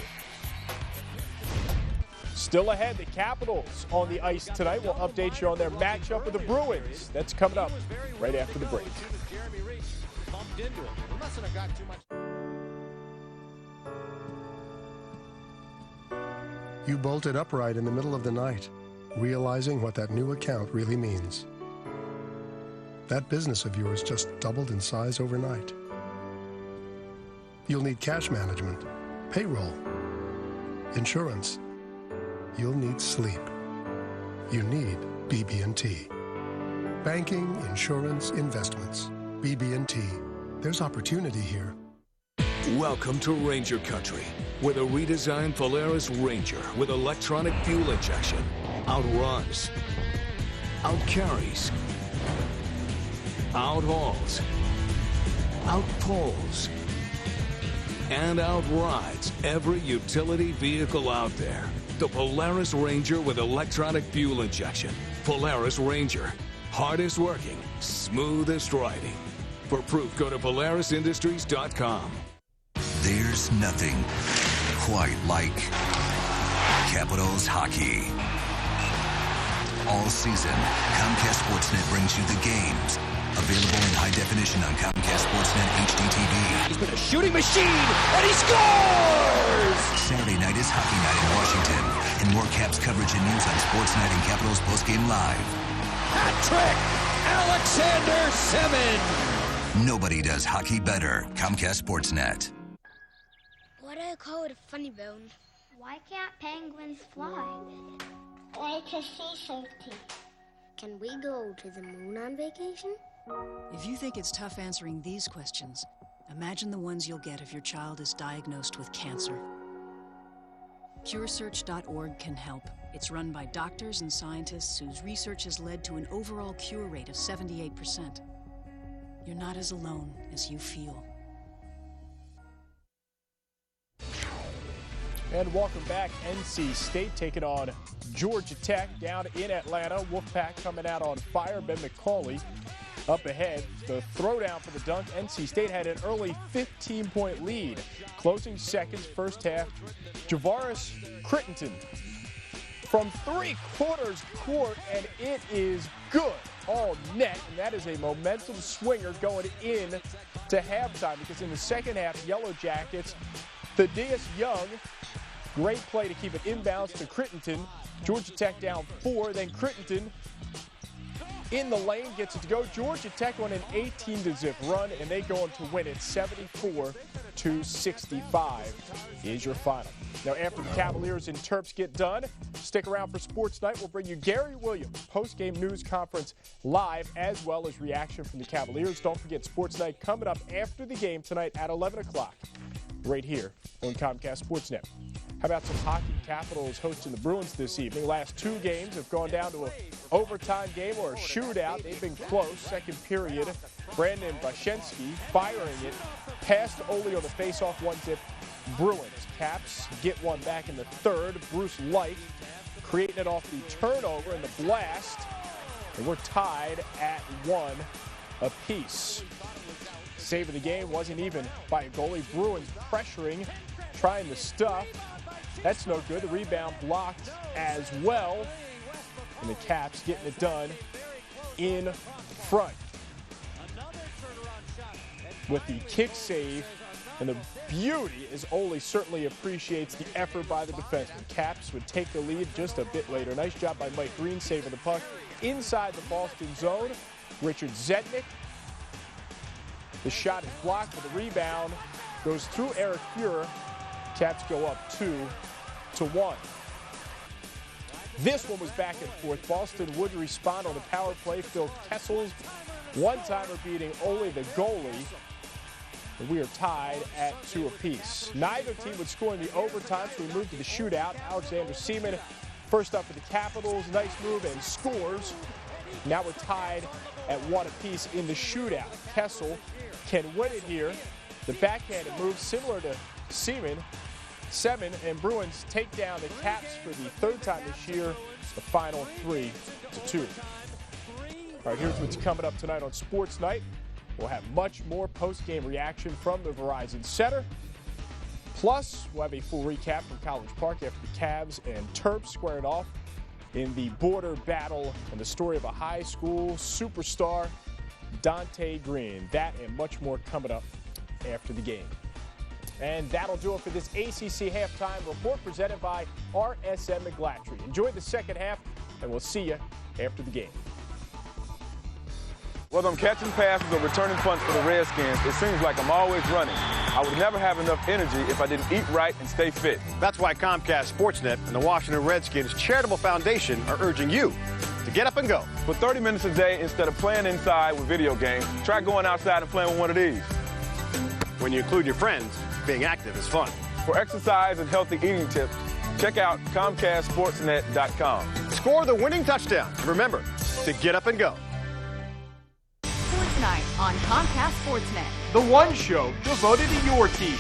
Still ahead, the Capitals on the ice tonight. We'll update you on their matchup with the Bruins. That's coming up right after the break. You bolted upright in the middle of the night, realizing what that new account really means. That business of yours just doubled in size overnight. You'll need cash management, payroll, insurance. You'll need sleep. You need BB&T. Banking, insurance, investments. BB&T. There's opportunity here. Welcome to Ranger Country, where the redesigned Polaris Ranger with electronic fuel injection outruns, outcarries, outhauls, outpulls, and outrides every utility vehicle out there. The Polaris Ranger with electronic fuel injection. Polaris Ranger. Hardest working, smoothest riding. For proof, go to PolarisIndustries.com. There's nothing quite like Capitals hockey. All season, Comcast Sportsnet brings you the games. Available in high definition on Comcast Sportsnet HD TV. He's been a shooting machine, and he scores! Saturday night is Hockey Night in Washington, and more Caps coverage and news on Sportsnet and Capitals Postgame Live. Hat trick! Alexander Semin! Nobody does hockey better. Comcast Sportsnet. Why do I call it a funny bone? Why can't penguins fly? Like a sea safety. Can we go to the moon on vacation? If you think it's tough answering these questions, imagine the ones you'll get if your child is diagnosed with cancer. CureSearch.org can help. It's run by doctors and scientists whose research has led to an overall cure rate of 78%. You're not as alone as you feel. And welcome back. NC State taking on Georgia Tech down in Atlanta. Wolfpack coming out on fire. Ben McCauley up ahead. The throwdown for the dunk. NC State had an early 15-point lead. Closing seconds, first half. Javaris Crittenton from three-quarters court, and it is good. All net, and that is a momentum swinger going in to halftime, because in the second half, Yellow Jackets, Thaddeus Young, great play to keep it inbounds to Crittenton. Georgia Tech down 4, then Crittenton in the lane gets it to go. Georgia Tech on an 18-0 run, and they go on to win it 74-65 is your final. Now, after the Cavaliers and Terps get done, stick around for Sports Night. We'll bring you Gary Williams post-game news conference live, as well as reaction from the Cavaliers. Don't forget Sports Night coming up after the game tonight at 11 o'clock right here on Comcast Sportsnet. How about some hockey? Capitals hosting the Bruins this evening. Last two games have gone down to an overtime game or a shootout. They've been close. Second period, Brandon Bashensky firing it past Ole on the faceoff, 1-zip. Bruins. Caps get one back in the third. Bruce Light creating it off the turnover and the blast. And we're tied at 1 apiece. Save of the game wasn't even by a goalie. Bruins pressuring, trying to stuff. That's no good. The rebound blocked as well. And the Caps getting it done in front. With the kick save, and the beauty is Ole certainly appreciates the effort by the defenseman. Caps would take the lead just a bit later. Nice job by Mike Green saving the puck inside the Boston zone. Richard Zetnik. The shot is blocked, but the rebound goes through Eric Fuhrer. Caps go up 2-1. This one was back and forth. Boston would respond on the power play. Phil Kessel's one-timer beating Ole, the goalie. And we are tied at 2 apiece. Neither team would score in the overtime, so we move to the shootout. Alexander Semin first up for the Capitals. Nice move and scores. Now we're tied at 1 apiece in the shootout. Kessel can win it here. The backhanded move similar to Semin. And Bruins take down the Caps for the third time this year. The final 3-2. All right, here's what's coming up tonight on Sports Night. We'll have much more post-game reaction from the Verizon Center. Plus, we'll have a full recap from College Park after the Cavs and Terps squared off in the border battle and the story of a high school superstar, Dante Green. That and much more coming up after the game. And that'll do it for this ACC halftime report presented by RSM McGlatry. Enjoy the second half, and we'll see you after the game. Whether I'm catching passes or returning punts for the Redskins, it seems like I'm always running. I would never have enough energy if I didn't eat right and stay fit. That's why Comcast Sportsnet and the Washington Redskins Charitable Foundation are urging you to get up and go. For 30 minutes a day, instead of playing inside with video games, try going outside and playing with one of these. When you include your friends, being active is fun. For exercise and healthy eating tips, check out ComcastSportsNet.com. Score the winning touchdown. And remember to get up and go. Sports Night on Comcast Sportsnet. The one show devoted to your team.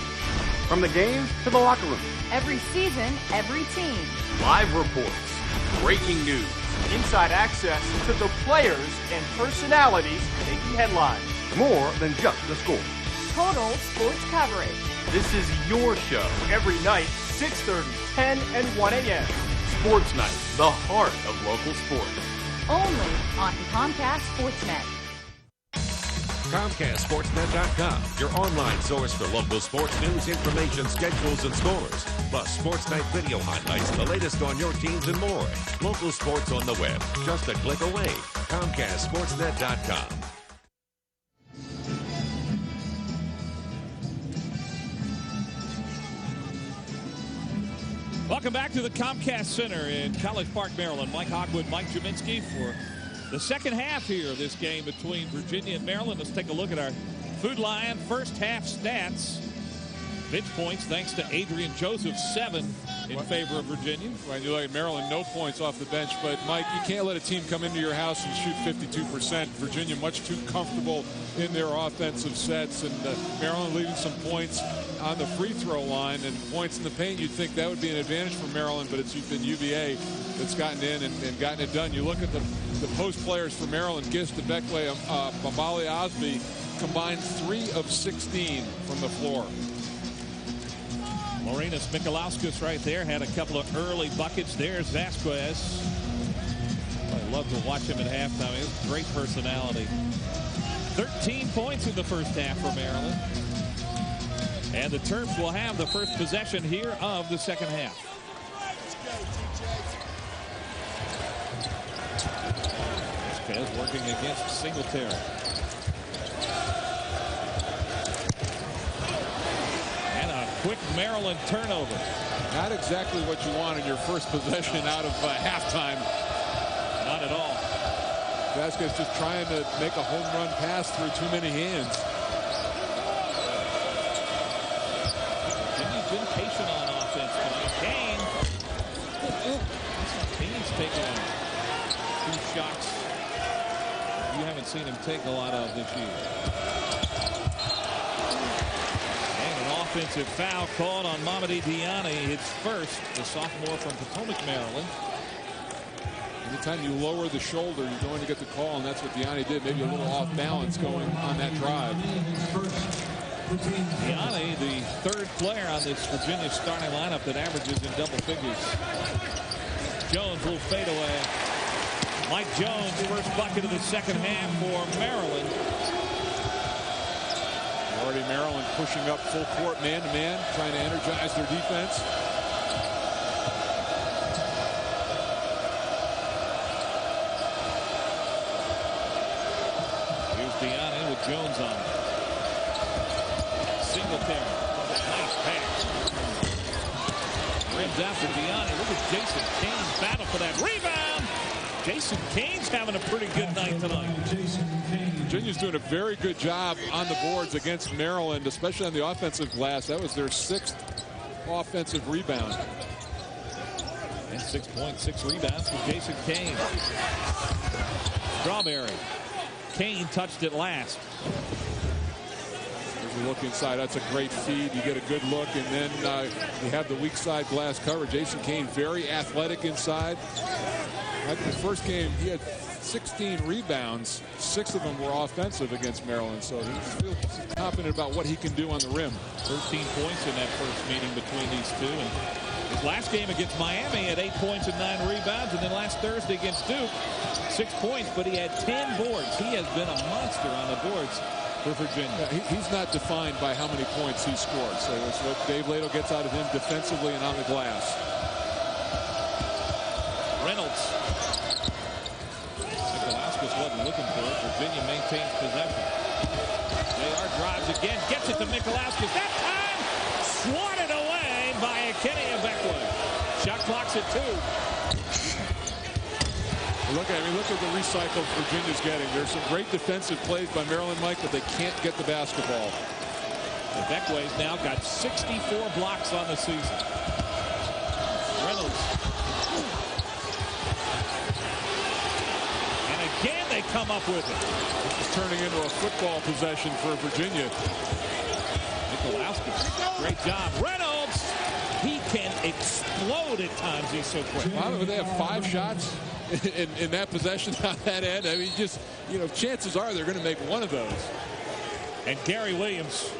From the games to the locker room. Every season, every team. Live reports, breaking news, inside access to the players and personalities making headlines. More than just the score. Total sports coverage. This is your show every night, 6:30, 10, and 1 a.m. Sports Night, the heart of local sports. Only on Comcast Sportsnet. ComcastSportsNet.com, your online source for local sports news, information, schedules, and scores. Plus, Sports Night video highlights, the latest on your teams, and more. Local sports on the web, just a click away. ComcastSportsNet.com. Welcome back to the Comcast Center in College Park, Maryland. Mike Hogwood, Mike Jaminski for the second half here of this game between Virginia and Maryland. Let's take a look at our Food Lion first half stats. Bench points, thanks to Adrian Joseph, 7 in favor of Virginia. When you look at Maryland, no points off the bench. But, Mike, you can't let a team come into your house and shoot 52%. Virginia much too comfortable in their offensive sets. And Maryland leaving some points on the free throw line and points in the paint. You'd think that would be an advantage for Maryland, but it's been UVA that's gotten in and gotten it done. You look at the post players for Maryland, Gist, DeBeckley, Mamali Osby, combined 3 of 16 from the floor. Maurinas Mikalauskas right there had a couple of early buckets. There's Vasquez. I love to watch him at halftime. He has great personality. 13 points in the first half for Maryland. And the Terps will have the first possession here of the second half. Vasquez working against Singletary. Quick Maryland turnover. Not exactly what you want in your first possession out of halftime. Not at all. Vasquez just trying to make a home run pass through too many hands. Jimmy's been patient on offense tonight. Kane. Kane's taken 2 shots you haven't seen him take a lot of this year. Offensive foul called on Mamadi Diani, his first, the sophomore from Potomac, Maryland. Anytime you lower the shoulder, you're going to get the call, and that's what Diani did. Maybe a little off balance going on that drive. Diani, the third player on this Virginia starting lineup that averages in double figures. Jones will fade away. Mike Jones, first bucket of the second half for Maryland. Already Maryland pushing up full court man-to-man, trying to energize their defense. Here's Diani with Jones on. Singletary. Nice pass. Rims out for Diani. Look at Jason Kane battle for that rebound. Jason Kane's having a pretty good night tonight. Virginia's doing a very good job on the boards against Maryland, especially on the offensive glass. That was their 6th offensive rebound. And 6 points, 6 rebounds for Jason Kane. Strawberry. Kane touched it last. There's a look inside. That's a great feed. You get a good look, and then you have the weak side glass cover. Jason Kane, very athletic inside. After the first game, he had 16 rebounds. 6 of them were offensive against Maryland, so he feels confident about what he can do on the rim. 13 points in that first meeting between these two. And his last game against Miami had 8 points and 9 rebounds, and then last Thursday against Duke, 6 points, but he had 10 boards. He has been a monster on the boards for Virginia. He's not defined by how many points he scores. So it's what Dave Lato gets out of him defensively and on the glass. Reynolds. Nikolauskas wasn't looking for it. Virginia maintains possession. JR drives again, gets it to Nikolauskas. That time, swatted away by Kenny Ebekwe. Shot clock's at 2. Look at the recycle Virginia's getting. There's some great defensive plays by Maryland, Mike, but they can't get the basketball. Ebekwe's now got 64 blocks on the season. Reynolds. And again they come up with it. This is turning into a football possession for Virginia. Nikolauskas, great job. Reynolds, he can explode at times. He's so quick. Wow, they have 5 shots in that possession on that end. I mean, just, chances are they're going to make one of those. And Gary Williams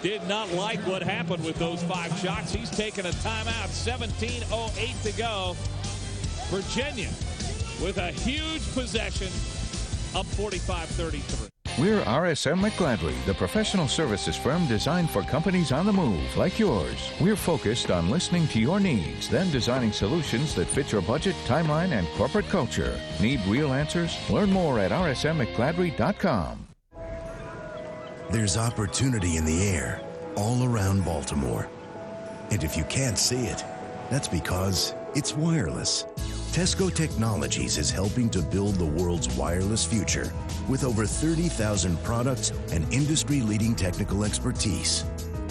did not like what happened with those 5 shots. He's taken a timeout. 17:08 to go. Virginia with a huge possession, up 45-33. We're RSM McGladrey, the professional services firm designed for companies on the move like yours. We're focused on listening to your needs, then designing solutions that fit your budget, timeline, and corporate culture. Need real answers? Learn more at rsmmcgladrey.com. There's opportunity in the air all around Baltimore. And if you can't see it, that's because it's wireless. Tesco Technologies is helping to build the world's wireless future with over 30,000 products and industry-leading technical expertise.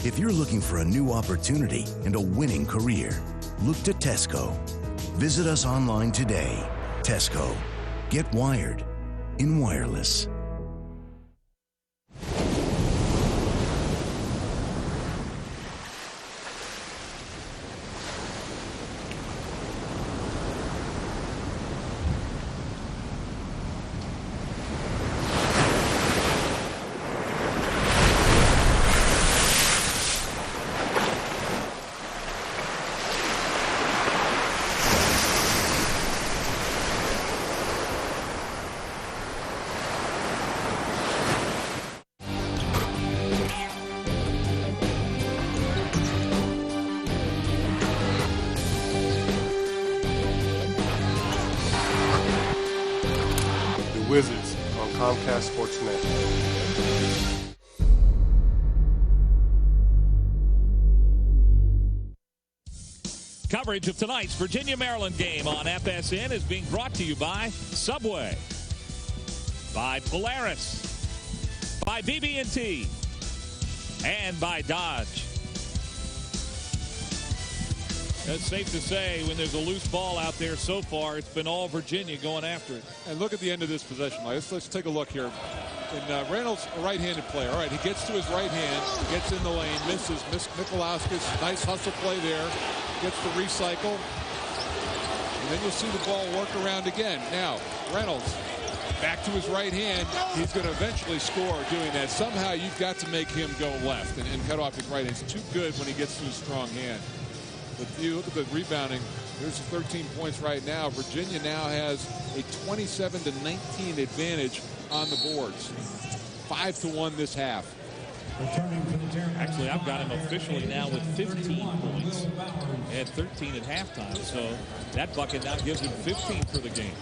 If you're looking for a new opportunity and a winning career, look to Tesco. Visit us online today. Tesco. Get wired in wireless. Wizards on Comcast Sportsnet. Coverage of tonight's Virginia-Maryland game on FSN is being brought to you by Subway, by Polaris, by BB&T, and by Dodge. It's safe to say when there's a loose ball out there so far, it's been all Virginia going after it. And look at the end of this possession. Let's take a look here. And Reynolds, a right-handed player. All right, he gets to his right hand, gets in the lane, misses. Nikolauskas, nice hustle play there. Gets the recycle. And then you'll see the ball work around again. Now, Reynolds, back to his right hand. He's going to eventually score doing that. Somehow you've got to make him go left and cut off his right hand. It's too good when he gets to his strong hand. But if you look at the rebounding, there's 13 points right now. Virginia now has a 27-19 advantage on the boards. 5-1 this half. Actually, I've got him officially now with 15 points. He had 13 at halftime, so that bucket now gives him 15 for the game.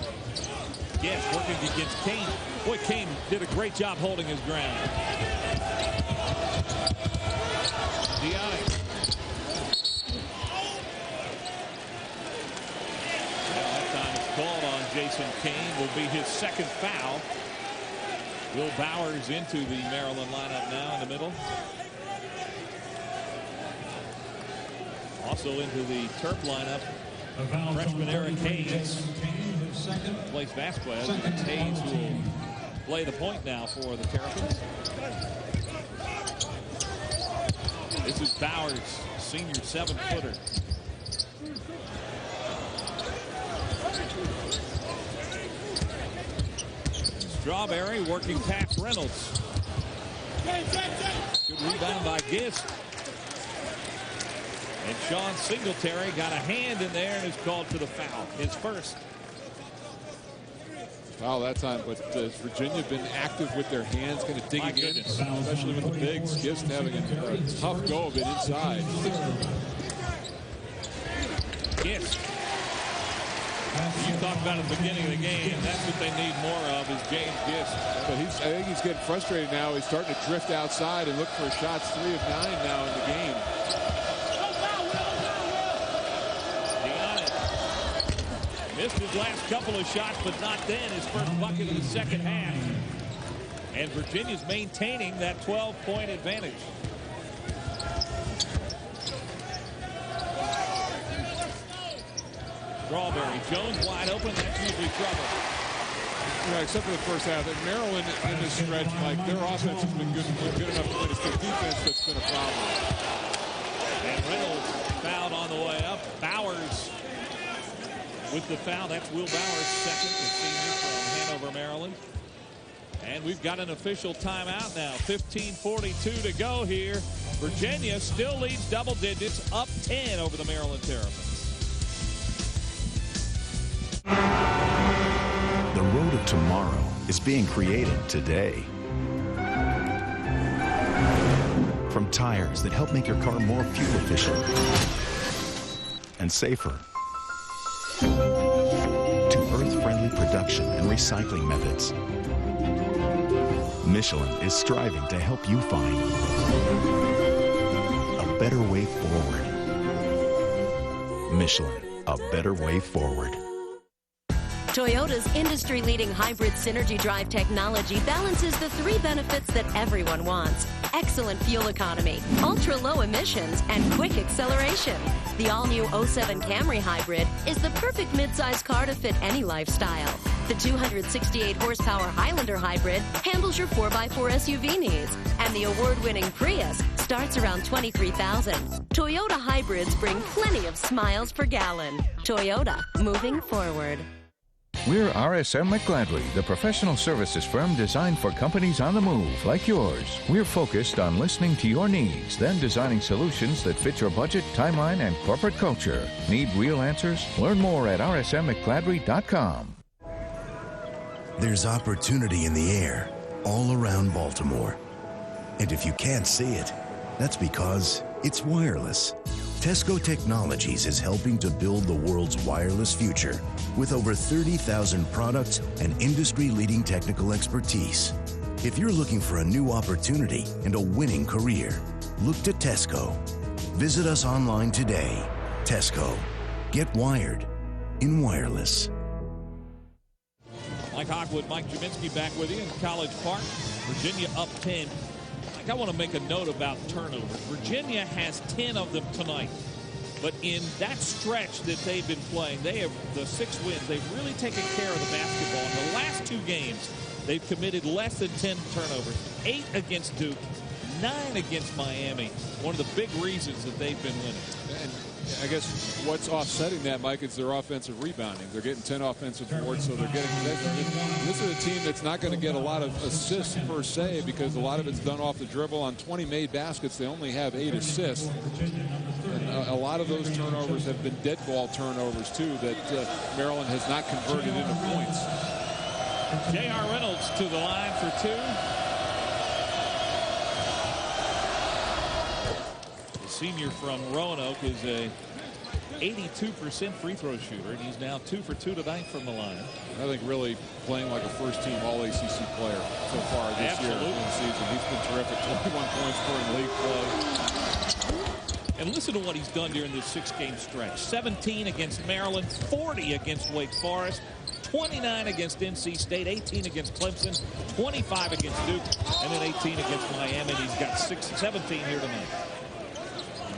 Yes, working against Kane. Boy, Kane did a great job holding his ground. Diani. Called on Jason Kane, will be his second foul. Will Bowers into the Maryland lineup now in the middle. Also into the Terp lineup, freshman Eric Hayes plays Vasquez. It's Hayes who will play the point now for the Terrapins. This is Bowers, senior 7-footer. Strawberry working past Reynolds. Good rebound by Gist. And Sean Singletary got a hand in there and is called for the foul. His first. Foul that time, but has Virginia been active with their hands, kind of digging in, especially with the bigs? Gist having a tough go of it inside. Gist. You talked about at the beginning of the game, that's what they need more of is James Gist. But I think he's getting frustrated now. He's starting to drift outside and look for shots. 3 of 9 now in the game. Missed his last couple of shots, but not then. His first bucket in the second half. And Virginia's maintaining that 12-point advantage. Strawberry, Jones wide open. That's usually trouble. Yeah, except for the first half. And Maryland in this stretch, Mike, their offense has been good enough to win. It's their defense that's been a problem. And Reynolds fouled on the way up. Bowers with the foul. That's Will Bowers, second, the senior from Hanover, Maryland. And we've got an official timeout now. 15:42 to go here. Virginia still leads double digits, up 10 over the Maryland Terrapins. The road of tomorrow is being created today. From tires that help make your car more fuel efficient and safer, to earth-friendly production and recycling methods, Michelin is striving to help you find a better way forward. Michelin, a better way forward. Toyota's industry-leading hybrid Synergy Drive technology balances the 3 benefits that everyone wants. Excellent fuel economy, ultra-low emissions, and quick acceleration. The all-new 07 Camry Hybrid is the perfect midsize car to fit any lifestyle. The 268-horsepower Highlander Hybrid handles your 4x4 SUV needs. And the award-winning Prius starts around $23,000. Toyota hybrids bring plenty of smiles per gallon. Toyota, moving forward. We're RSM McGladrey, the professional services firm designed for companies on the move like yours. We're focused on listening to your needs, then designing solutions that fit your budget, timeline, and corporate culture. Need real answers? Learn more at rsmmcgladrey.com. There's opportunity in the air all around Baltimore. And if you can't see it, that's because it's wireless. Tesco Technologies is helping to build the world's wireless future with over 30,000 products and industry-leading technical expertise. If you're looking for a new opportunity and a winning career, look to Tesco. Visit us online today. Tesco. Get wired in wireless. Mike Hogwood, Mike Jaminski back with you in College Park. Virginia up 10. I want to make a note about turnovers. Virginia has 10 of them tonight. But in that stretch that they've been playing, they have the 6 wins. They've really taken care of the basketball. In the last 2 games, they've committed less than 10 turnovers. 8 against Duke, 9 against Miami. One of the big reasons that they've been winning. And I guess what's offsetting that, Mike, is their offensive rebounding. They're getting 10 offensive boards, so they're getting. This is a team that's not going to get a lot of assists per se because a lot of it's done off the dribble. On 20 made baskets, they only have 8 assists. And a lot of those turnovers have been dead ball turnovers too that Maryland has not converted into points. J.R. Reynolds to the line for 2. Senior from Roanoke is a 82% free throw shooter, and he's now 2 for 2 tonight from the line. I think really playing like a first-team All-ACC player so far this year in the season. He's been terrific. 21 points per in league play. And listen to what he's done during this 6-game stretch. 17 against Maryland, 40 against Wake Forest, 29 against NC State, 18 against Clemson, 25 against Duke, and then 18 against Miami. And he's got 17 here tonight.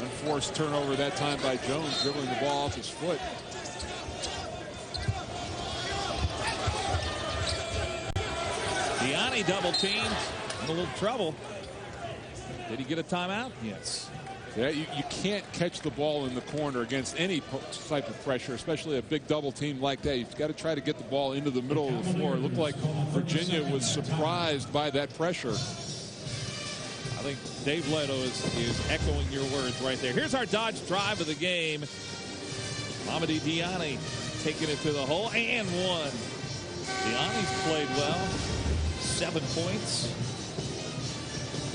Unforced turnover that time by Jones, dribbling the ball off his foot. Diani double teamed, in a little trouble. Did he get a timeout? Yes. Yeah, you can't catch the ball in the corner against any type of pressure, especially a big double team like that. You've got to try to get the ball into the middle of the floor. It looked like Virginia was surprised by that pressure. I think Dave Leto is echoing your words right there. Here's our Dodge drive of the game. Mamadi Diani taking it to the hole and 1. Gianni's played well. 7 points.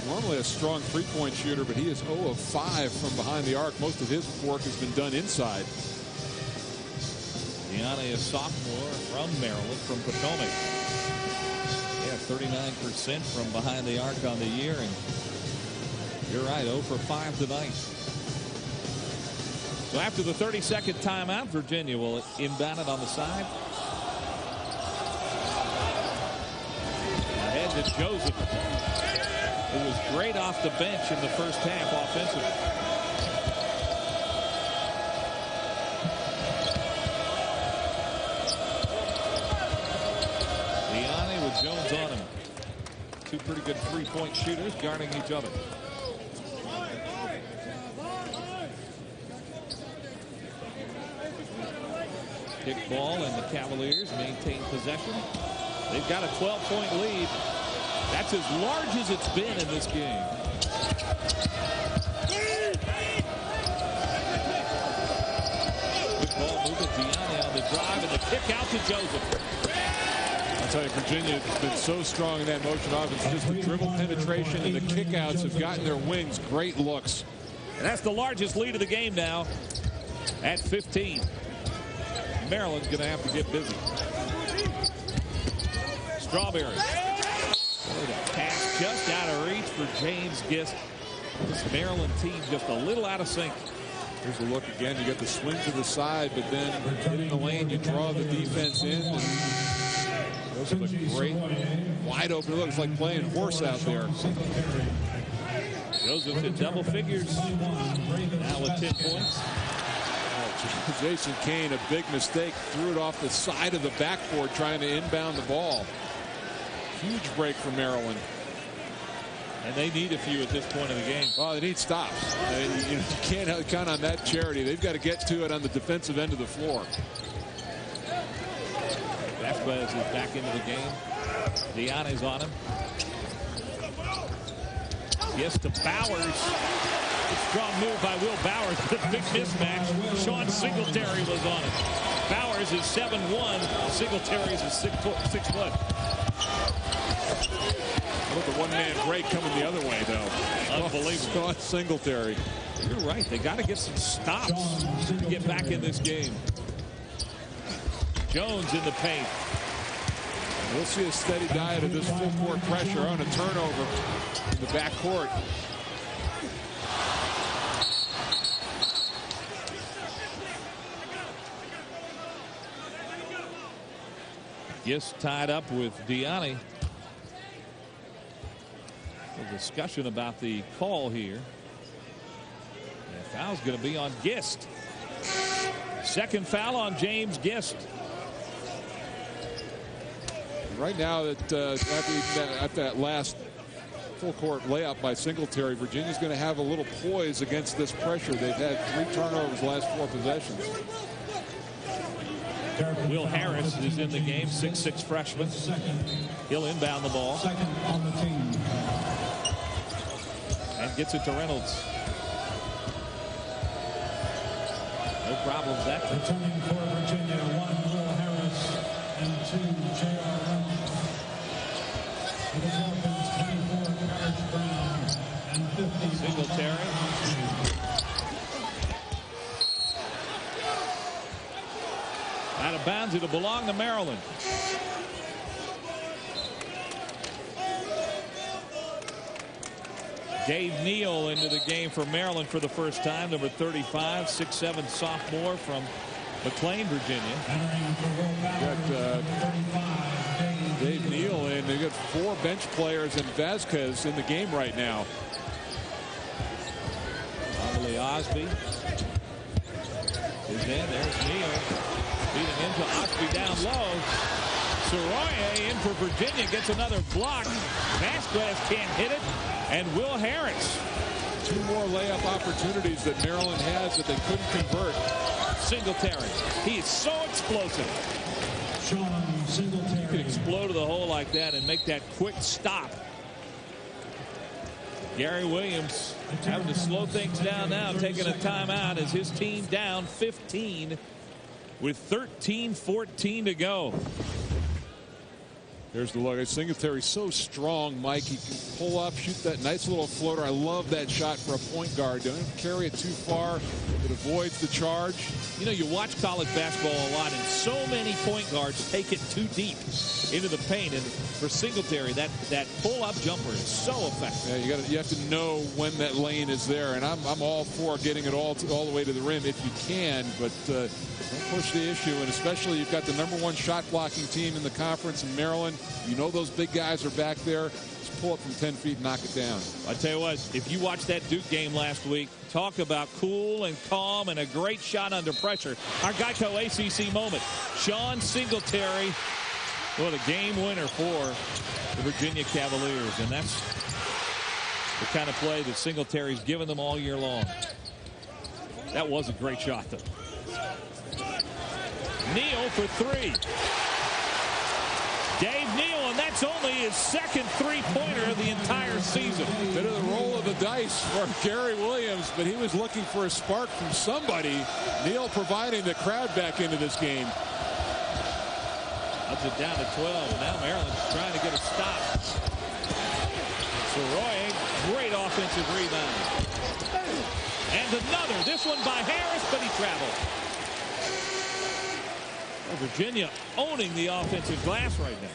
Normally a strong three-point shooter, but he is 0 of 5 from behind the arc. Most of his work has been done inside. Gianni, a sophomore from Maryland, from Potomac. Yeah, 39% from behind the arc on the year. And you're right, 0 for 5 tonight. So after the 30-second timeout, Virginia will inbound it on the side. Ahead to Joseph, who was great off the bench in the first half offensively. Gianni with Jones on him. Two pretty good three-point shooters guarding each other. Kick ball, and the Cavaliers maintain possession. They've got a 12-point lead. That's as large as it's been in this game. Good ball movement. Gianni on the drive, and the kick out to Joseph. I'll tell you, Virginia has been so strong in that motion offense. Just the dribble penetration and the kickouts have gotten their wings. Great looks. And that's the largest lead of the game now at 15. Maryland's going to have to get busy. Strawberry. Boy, the pass just out of reach for James Gist. This Maryland team just a little out of sync. Here's a look again. You get the swing to the side, but then hitting the lane, you draw the defense in. And those are the great wide open looks, like playing horse out there. Joseph in double figures. Now with 10 points. Jason Kane, a big mistake, threw it off the side of the backboard trying to inbound the ball. Huge break for Maryland. And they need a few at this point in the game. Oh, they need stops. You can't count on that charity. They've got to get to it on the defensive end of the floor. Vasquez is back into the game. Gianni's on him. Yes, to Bowers. Strong move by Will Bowers, but a big mismatch. Sean Singletary was on it. Bowers is 7'1", Singletary is 6'1". Look at one-man break coming the other way, though. Unbelievable. Sean Singletary. You're right. They got to get some stops to get back in this game. Jones in the paint. We'll see a steady diet of this full-court pressure on a turnover in the backcourt. Gist tied up with Gianni. A discussion about the call here. The foul's going to be on Gist. Second foul on James Gist. Right now, at that last full court layup by Singletary, Virginia's going to have a little poise against this pressure. They've had 3 turnovers last 4 possessions. Will Harris is in the game, 6'6" freshman. He'll inbound the ball. And gets it to Reynolds. No problems that time. Returning for Virginia, 1 Will Harris and 2 J.R. Reynolds. For the Dolphins, 24 Parrish Brown and 50 Singletary. Out of bounds, it'll belong to Maryland. Dave Neal into the game for Maryland for the first time, number 35, 6'7" sophomore from McLean, Virginia. Got Dave Neal in. They got 4 bench players and Vasquez in the game right now. Emily Osby is in. There's Neal. Feeding into Osby down low. Soroye in for Virginia. Gets another block. Vasquez can't hit it. And Will Harris. 2 more layup opportunities that Maryland has that they couldn't convert. Singletary. He is so explosive. Sean Singletary. You can explode to the hole like that and make that quick stop. Gary Williams having to slow things down now, taking a timeout as his team down 15 with 13-14 to go. Here's the look. Singletary's so strong, Mike. He can pull up, shoot that nice little floater. I love that shot for a point guard. Don't carry it too far. It avoids the charge. You know, you watch college basketball a lot, and so many point guards take it too deep into the paint. And for Singletary, that pull-up jumper is so effective. Yeah, you have to know when that lane is there. And I'm all for getting it all the way to the rim if you can, but don't push the issue. And especially you've got the #1 shot blocking team in the conference in Maryland. You know those big guys are back there. Just pull it from 10 feet and knock it down. I tell you what, if you watched that Duke game last week, talk about cool and calm and a great shot under pressure. Our Geico ACC moment. Sean Singletary, well, the game winner for the Virginia Cavaliers. And that's the kind of play that Singletary's given them all year long. That was a great shot, though. Neal for 3. Dave Neal, and that's only his second three-pointer of the entire season. Bit of the roll of the dice for Gary Williams, but he was looking for a spark from somebody. Neal providing the crowd back into this game. Ups it down to 12, and now Maryland's trying to get a stop. Soroye, great offensive rebound. And another, this one by Harris, but he traveled. Virginia owning the offensive glass right now.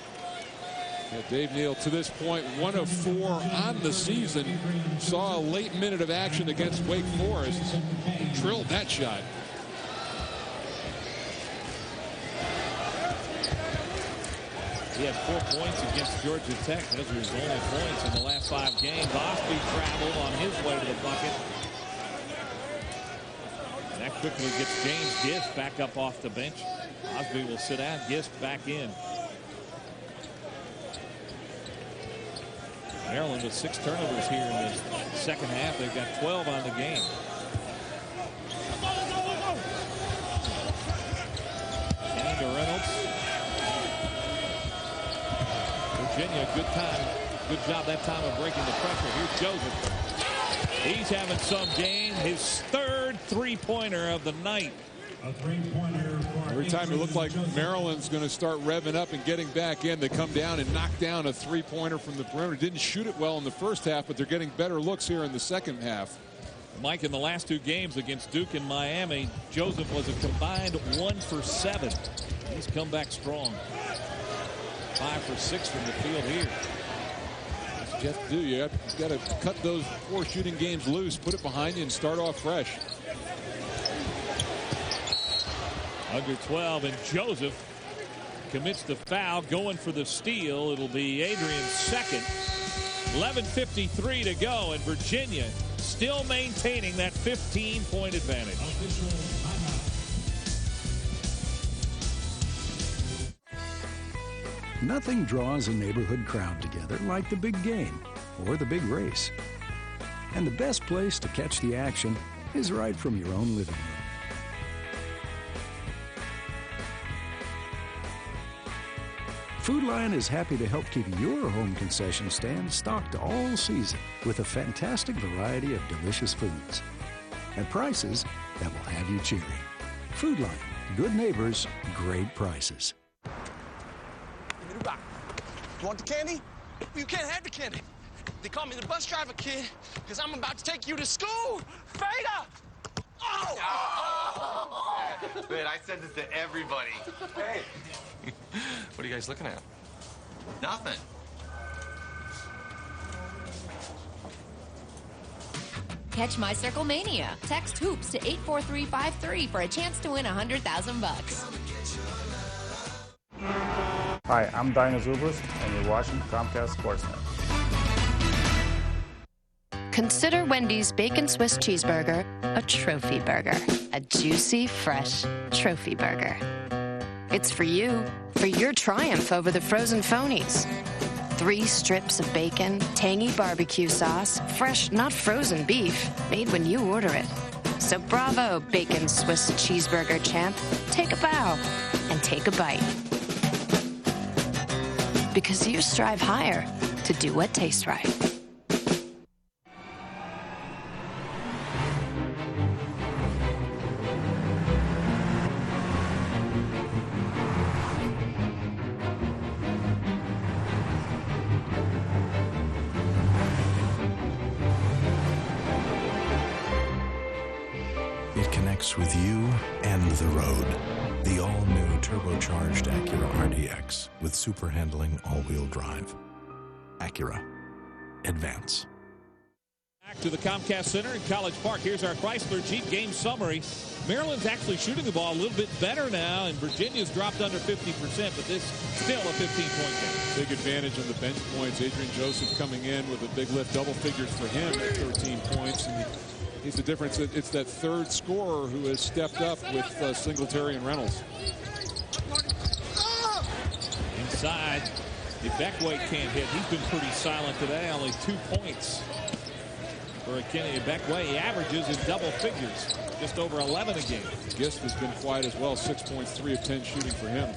Yeah, Dave Neal, to this point, 1 of 4 on the season. Saw a late minute of action against Wake Forest. Drilled that shot. He had 4 points against Georgia Tech. Those were his only points in the last 5 games. Osby traveled on his way to the bucket. And that quickly gets James Gist back up off the bench. Osby will sit out. Gist back in. Maryland with 6 turnovers here in the second half. They've got 12 on the game. Kane to Reynolds. Virginia, good job that time of breaking the pressure. Here's Joseph. He's having some game. His 3rd three-pointer of the night. Every time it looked like Maryland's going to start revving up and getting back in, they come down and knock down a three-pointer from the perimeter. Didn't shoot it well in the first half, but they're getting better looks here in the second half. Mike, in the last 2 games against Duke and Miami, Joseph was a combined 1 for 7. He's come back strong. 5 for 6 from the field here. That's what you have to do. You've got to cut those poor shooting games loose, put it behind you, and start off fresh. Under 12, and Joseph commits the foul, going for the steal. It'll be Adrian's second. 11:53 to go, and Virginia still maintaining that 15-point advantage. Nothing draws a neighborhood crowd together like the big game or the big race. And the best place to catch the action is right from your own living room. Food Lion is happy to help keep your home concession stand stocked all season with a fantastic variety of delicious foods at prices that will have you cheering. Food Lion, good neighbors, great prices. You want the candy? You can't have the candy. They call me the bus driver, kid, because I'm about to take you to school. Vader! Oh! Man, I said this to everybody. Hey. What are you guys looking at? Nothing. Catch My Circle Mania. Text HOOPS to 84353 for a chance to win $100,000. Hi, I'm Dino Zubas, and you're watching Comcast Sportsnet. Consider Wendy's Bacon Swiss Cheeseburger a trophy burger. A juicy, fresh trophy burger. It's for you, for your triumph over the frozen phonies. 3 strips of bacon, tangy barbecue sauce, fresh, not frozen beef, made when you order it. So bravo, Bacon Swiss Cheeseburger champ. Take a bow and take a bite. Because you strive higher to do what tastes right. tracks with you and the road. The all-new turbocharged Acura RDX with super handling all-wheel drive. Acura. Advance. Back to the Comcast Center in College Park. Here's our Chrysler Jeep game summary. Maryland's actually shooting the ball a little bit better now, and Virginia's dropped under 50%, but this still a 15-point game. Big advantage on the bench points. Adrian Joseph coming in with a big lift, double figures for him at 13 points. And he's the difference. It's that third scorer who has stepped up with Singletary and Reynolds. Inside, the Beckway can't hit. He's been pretty silent today, only 2 points. For Kenny Beckway, he averages in double figures, just over 11 a game. Gist has been quiet as well, 6 points, 3 of 10 shooting for him.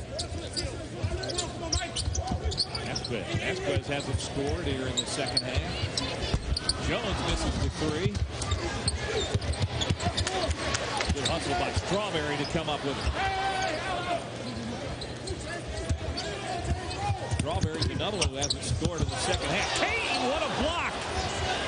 Vasquez hasn't scored here in the second half. Jones misses the three. Good hustle by Strawberry to come up with it. Strawberry's another one who hasn't scored in the second half. Kane, what a block!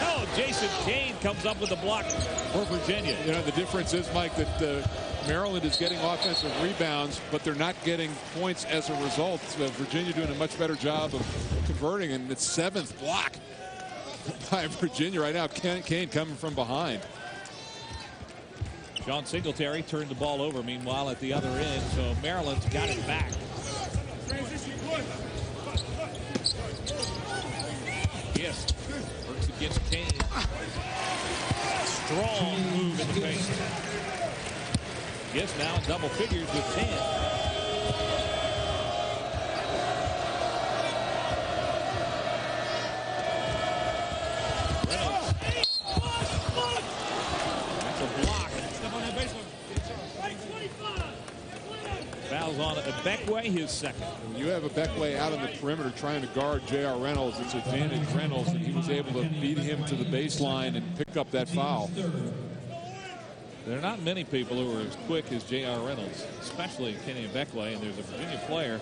Oh, Jason Kane comes up with the block for Virginia. You know, the difference is, Mike, that Maryland is getting offensive rebounds, but they're not getting points as a result. Virginia doing a much better job of converting, and it's 7th block by Virginia right now. Kane coming from behind. John Singletary turned the ball over, meanwhile, at the other end, so Maryland's got it back. Yes, works against Kane. Strong move in the paint. Yes, now in double figures with 10. Reynolds. That's a block. Fouls on Beckway, his second. When you have a Beckway out on the perimeter trying to guard J.R. Reynolds, it's advantage Reynolds, and he was able to beat him to the baseline and pick up that foul. There are not many people who are as quick as J.R. Reynolds, especially Kenny Beckway, and there's a Virginia player.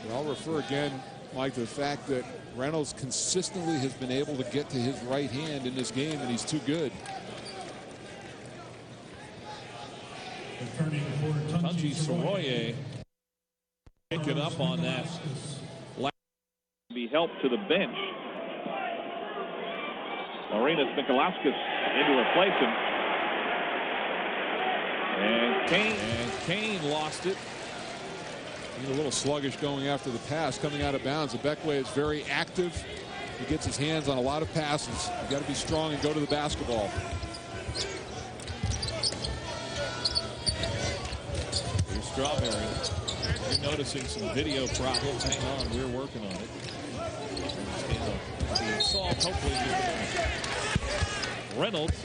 But I'll refer again, Mike, to the fact that Reynolds consistently has been able to get to his right hand in this game, and he's too good. Tunji Soroye picking up on that. Be helped to the bench. Marinas Mikalauskas in to replace him. And Kane lost it. He's a little sluggish going after the pass, coming out of bounds. The Beckway is very active. He gets his hands on a lot of passes. You've got to be strong and go to the basketball. Here's Strawberry. You're noticing some video problems. Hang on, we're working on it. Being solved, hopefully. Reynolds.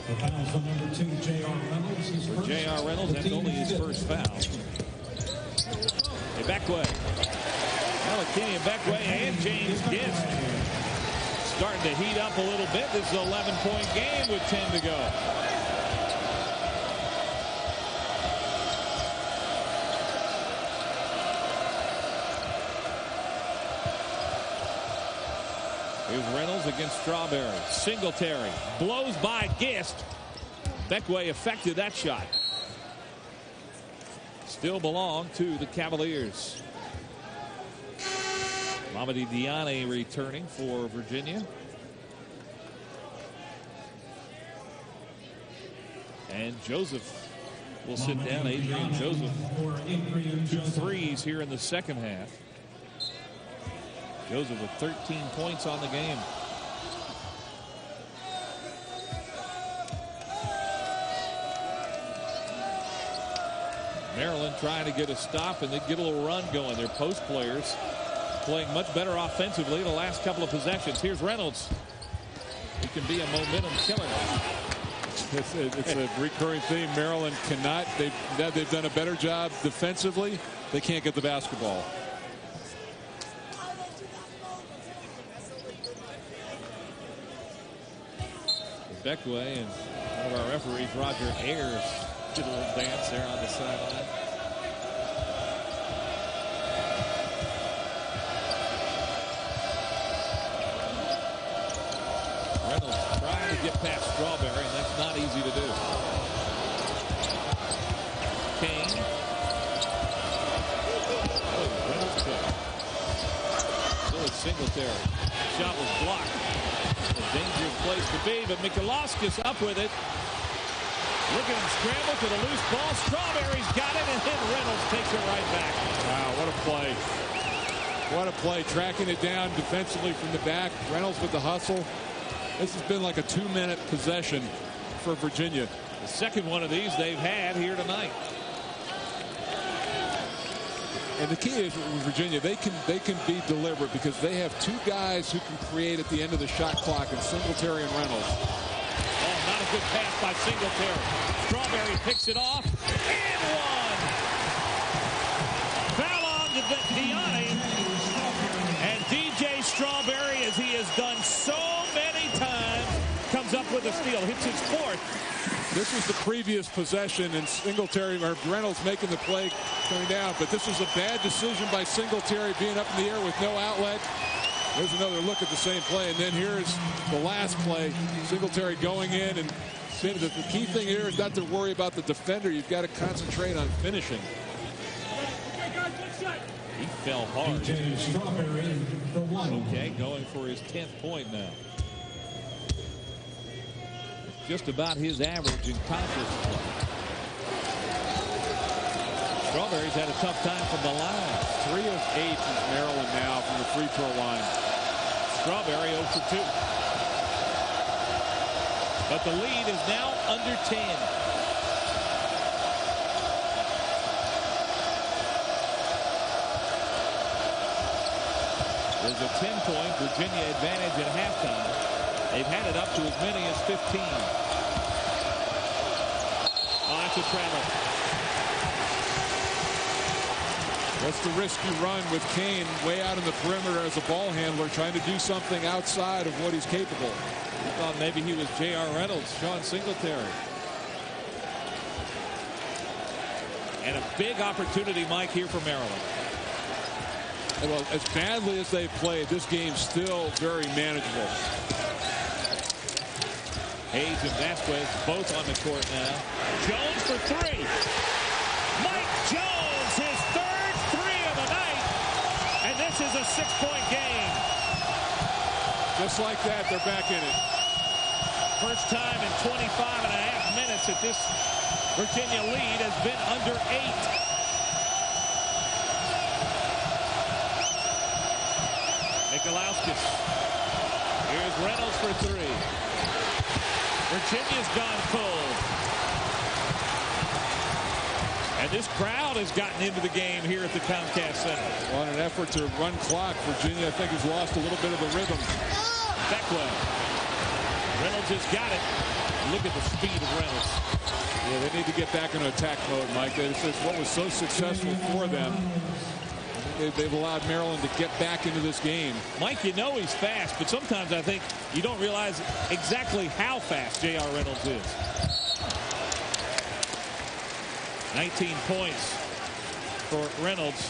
The foul's on number 2, J.R. Reynolds. For J.R. Reynolds, that's only his first foul. Beckway. Well, Kenny Beckway and James Gist starting to heat up a little bit. This is an 11-point game with 10 to go. Here's Reynolds against Strawberry. Singletary blows by Gist. Beckway affected that shot. Still belong to the Cavaliers. Mamadi Diane returning for Virginia. And Joseph will sit down. Adrian Joseph. 2 threes here in the second half. Joseph with 13 points on the game. Maryland trying to get a stop and they get a little run going. Their post players playing much better offensively the last couple of possessions. Here's Reynolds. He can be a momentum killer. It's a recurring theme. Maryland cannot. They've done a better job defensively. They can't get the basketball. Beckway and one of our referees, Roger Ayers, did a little dance there on the sideline. get past Strawberry, and that's not easy to do. Kane. Oh, Reynolds pick. Still it's Singletary. Shot was blocked. A dangerous place to be, but Mikulauskis up with it. Look at him scramble for the loose ball. Strawberry's got it, and then Reynolds takes it right back. Wow, what a play. What a play, tracking it down defensively from the back. Reynolds with the hustle. This has been like a 2-minute possession for Virginia. The second one of these they've had here tonight. And the key is with Virginia, they can be deliberate because they have two guys who can create at the end of the shot clock in Singletary and Reynolds. Oh, not a good pass by Singletary. Strawberry picks it off. And one. Foul on Diani. And DJ Strawberry, as he has done so many times, comes up with a steal. Hits his fourth. This was the previous possession, and Singletary, or Reynolds making the play coming down. But this was a bad decision by Singletary being up in the air with no outlet. There's another look at the same play, and then here's the last play. Singletary going in, and the key thing here is not to worry about the defender. You've got to concentrate on finishing. He fell hard. DJ Strawberry, the one. Okay, going for his 10th point now. Just about his average in conference play. Strawberry's had a tough time from the line. 3 of 8 is Maryland now from the free throw line. Strawberry 0 for 2. But the lead is now under 10. There's a 10-point Virginia advantage at halftime. They've had it up to as many as 15. Oh, that's a travel. What's the risk you run with Kane way out in the perimeter as a ball handler trying to do something outside of what he's capable? I thought maybe he was J.R. Reynolds, Sean Singletary. And a big opportunity, Mike, here for Maryland. Well, as badly as they played, this game's still very manageable. Hayes and Vasquez both on the court now. Jones for 3. Mike Jones, his third 3 of the night. And this is a 6-point game. Just like that, they're back in it. First time in 25 and a half minutes that this Virginia lead has been under 8. Mikulauskis. Here's Reynolds for 3. Virginia's gone cold. And this crowd has gotten into the game here at the Comcast Center. On an effort to run clock, Virginia, I think, has lost a little bit of the rhythm. Beckwell. Reynolds has got it. Look at the speed of Reynolds. Yeah, they need to get back into attack mode, Mike. It's what was so successful for them. They've allowed Maryland to get back into this game. Mike, you know he's fast, but sometimes I think you don't realize exactly how fast J.R. Reynolds is. 19 points for Reynolds.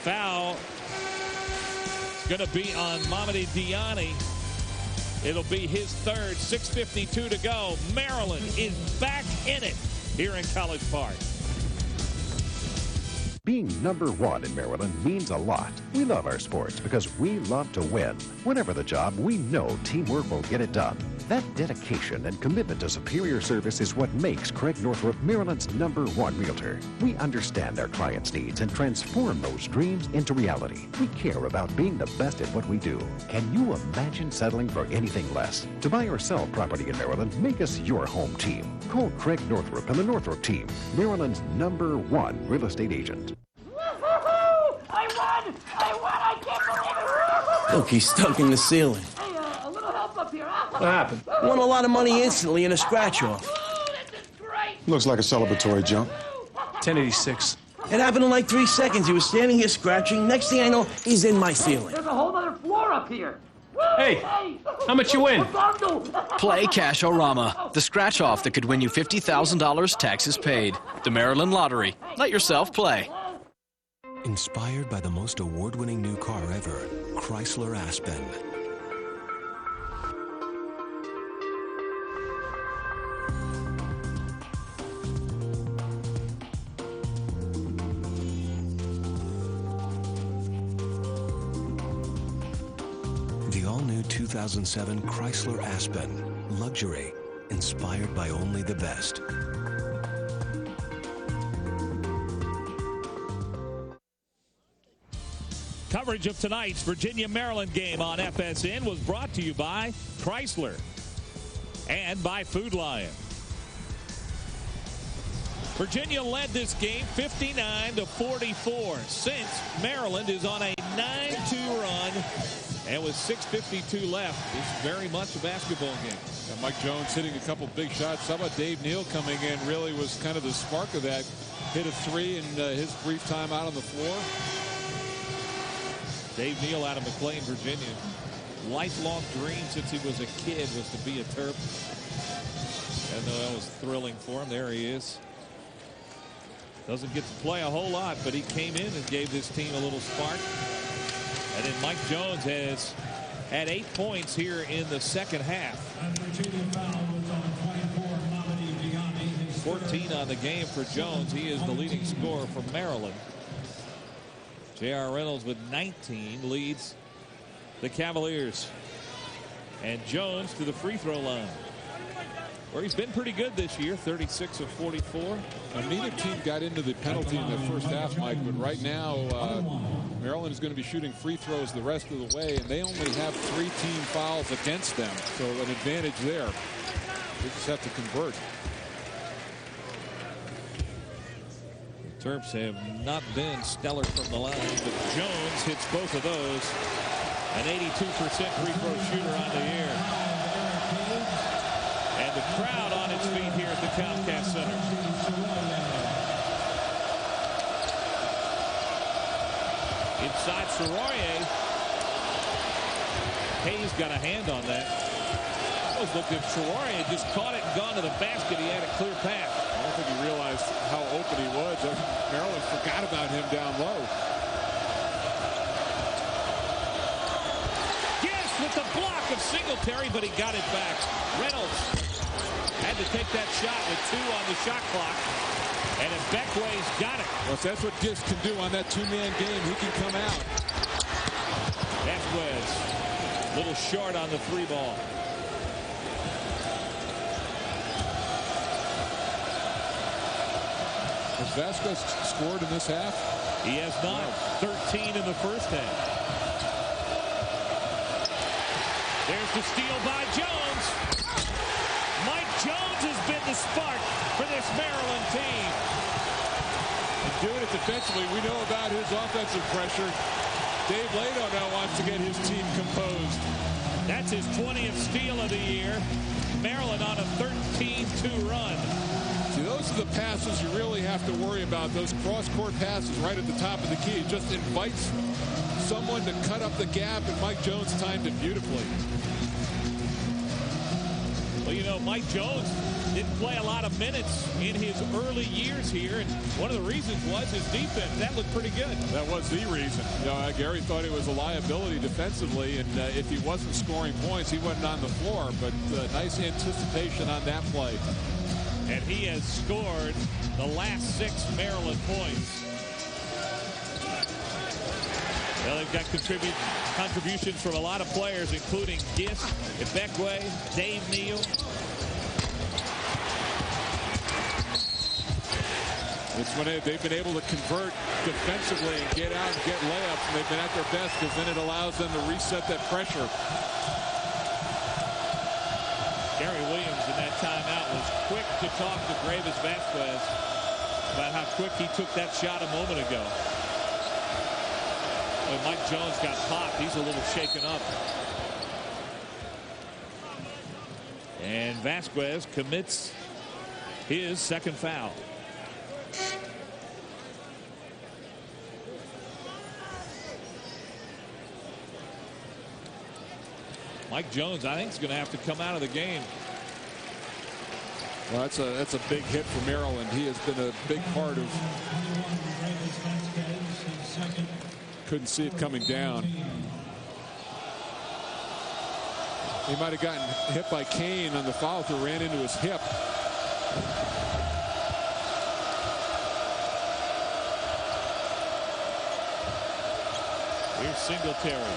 Foul is going to be on Mamadi Diani. It'll be his third. 6:52 to go. Maryland is back in it here in College Park. Being #1 in Maryland means a lot. We love our sports because we love to win. Whatever the job, we know teamwork will get it done. That dedication and commitment to superior service is what makes Craig Northrup Maryland's #1 realtor. We understand our clients' needs and transform those dreams into reality. We care about being the best at what we do. Can you imagine settling for anything less? To buy or sell property in Maryland, make us your home team. Call Craig Northrup and the Northrup team, Maryland's #1 real estate agent. I won! I can't believe it! Look, he's stuck in the ceiling. Hey, a little help up here, huh? What happened? Won a lot of money instantly in a scratch-off. Looks like a celebratory jump. 1086. It happened in like 3 seconds. He was standing here scratching. Next thing I know, he's in my ceiling. There's a whole other floor up here. Hey, how much you win? Play Cash-O-Rama, the scratch-off that could win you $50,000 taxes paid. The Maryland Lottery. Let yourself play. Inspired by the most award-winning new car ever, Chrysler Aspen. all-new 2007 Chrysler Aspen. Luxury, inspired by only the best. Coverage of tonight's Virginia-Maryland game on FSN was brought to you by Chrysler and by Food Lion. Virginia led this game 59-44 since Maryland is on a 9-2 run, and with 6:52 left, it's very much a basketball game. Mike Jones hitting a couple big shots. How about Dave Neal coming in? Really was kind of the spark of that. Hit a three in his brief time out on the floor. Dave Neal out of McLean, Virginia. Lifelong dream since he was a kid was to be a Terp. I know that was thrilling for him. There he is. Doesn't get to play a whole lot, but he came in and gave this team a little spark. And then Mike Jones has had 8 points here in the second half. 14 on the game for Jones. He is the leading scorer for Maryland. J.R. Reynolds with 19 leads the Cavaliers. And Jones to the free throw line, where he's been pretty good this year, 36 of 44. Neither team got into the penalty in the first half, Mike, but right now Maryland is going to be shooting free throws the rest of the way, and they only have 3 team fouls against them, so an advantage there. They just have to convert. The Terps have not been stellar from the line, but Jones hits both of those. An 82% free throw shooter on the year. And the crowd on its feet here at the Comcast Center. Inside Soroye. Hayes got a hand on that. I always looked at Soroye and just caught it and gone to the basket. He had a clear path. I don't think he realized how open he was. Maryland forgot about him down low. Yes, with the block of Singletary, but he got it back. Reynolds had to take that shot with 2 on the shot clock. And if Beckway's got it. Well, if that's what Gist can do on that 2-man game, he can come out. Vasquez, a little short on the 3 ball. Has Vasquez scored in this half? He has not. 13 in the first half. There's the steal by Jones. Mike Jones has been the spark for this Maryland team. And doing it defensively, we know about his offensive pressure. Dave Lado now wants to get his team composed. That's his 20th steal of the year. Maryland on a 13-2 run. See, those are the passes you really have to worry about. Those cross-court passes right at the top of the key. It just invites someone to cut up the gap, and Mike Jones timed it beautifully. Well, you know, Mike Jones didn't play a lot of minutes in his early years here, and one of the reasons was his defense. That looked pretty good. That was the reason. You know, Gary thought he was a liability defensively, and if he wasn't scoring points, he wasn't on the floor. But nice anticipation on that play. And he has scored the last 6 Maryland points. Well, they've got contributions from a lot of players, including Gist, Ibekwe, Dave Neal. It's when they've been able to convert defensively and get out and get layups, and they've been at their best because then it allows them to reset that pressure. Gary Williams in that timeout was quick to talk to Greivis Vasquez about how quick he took that shot a moment ago. When Mike Jones got popped, he's a little shaken up. And Vasquez commits his second foul. Mike Jones, I think, is going to have to come out of the game. Well, that's a big hit for Maryland. He has been a big part of. Couldn't see it coming down. He might have gotten hit by Kane on the foul through, ran into his hip. Here's Singletary.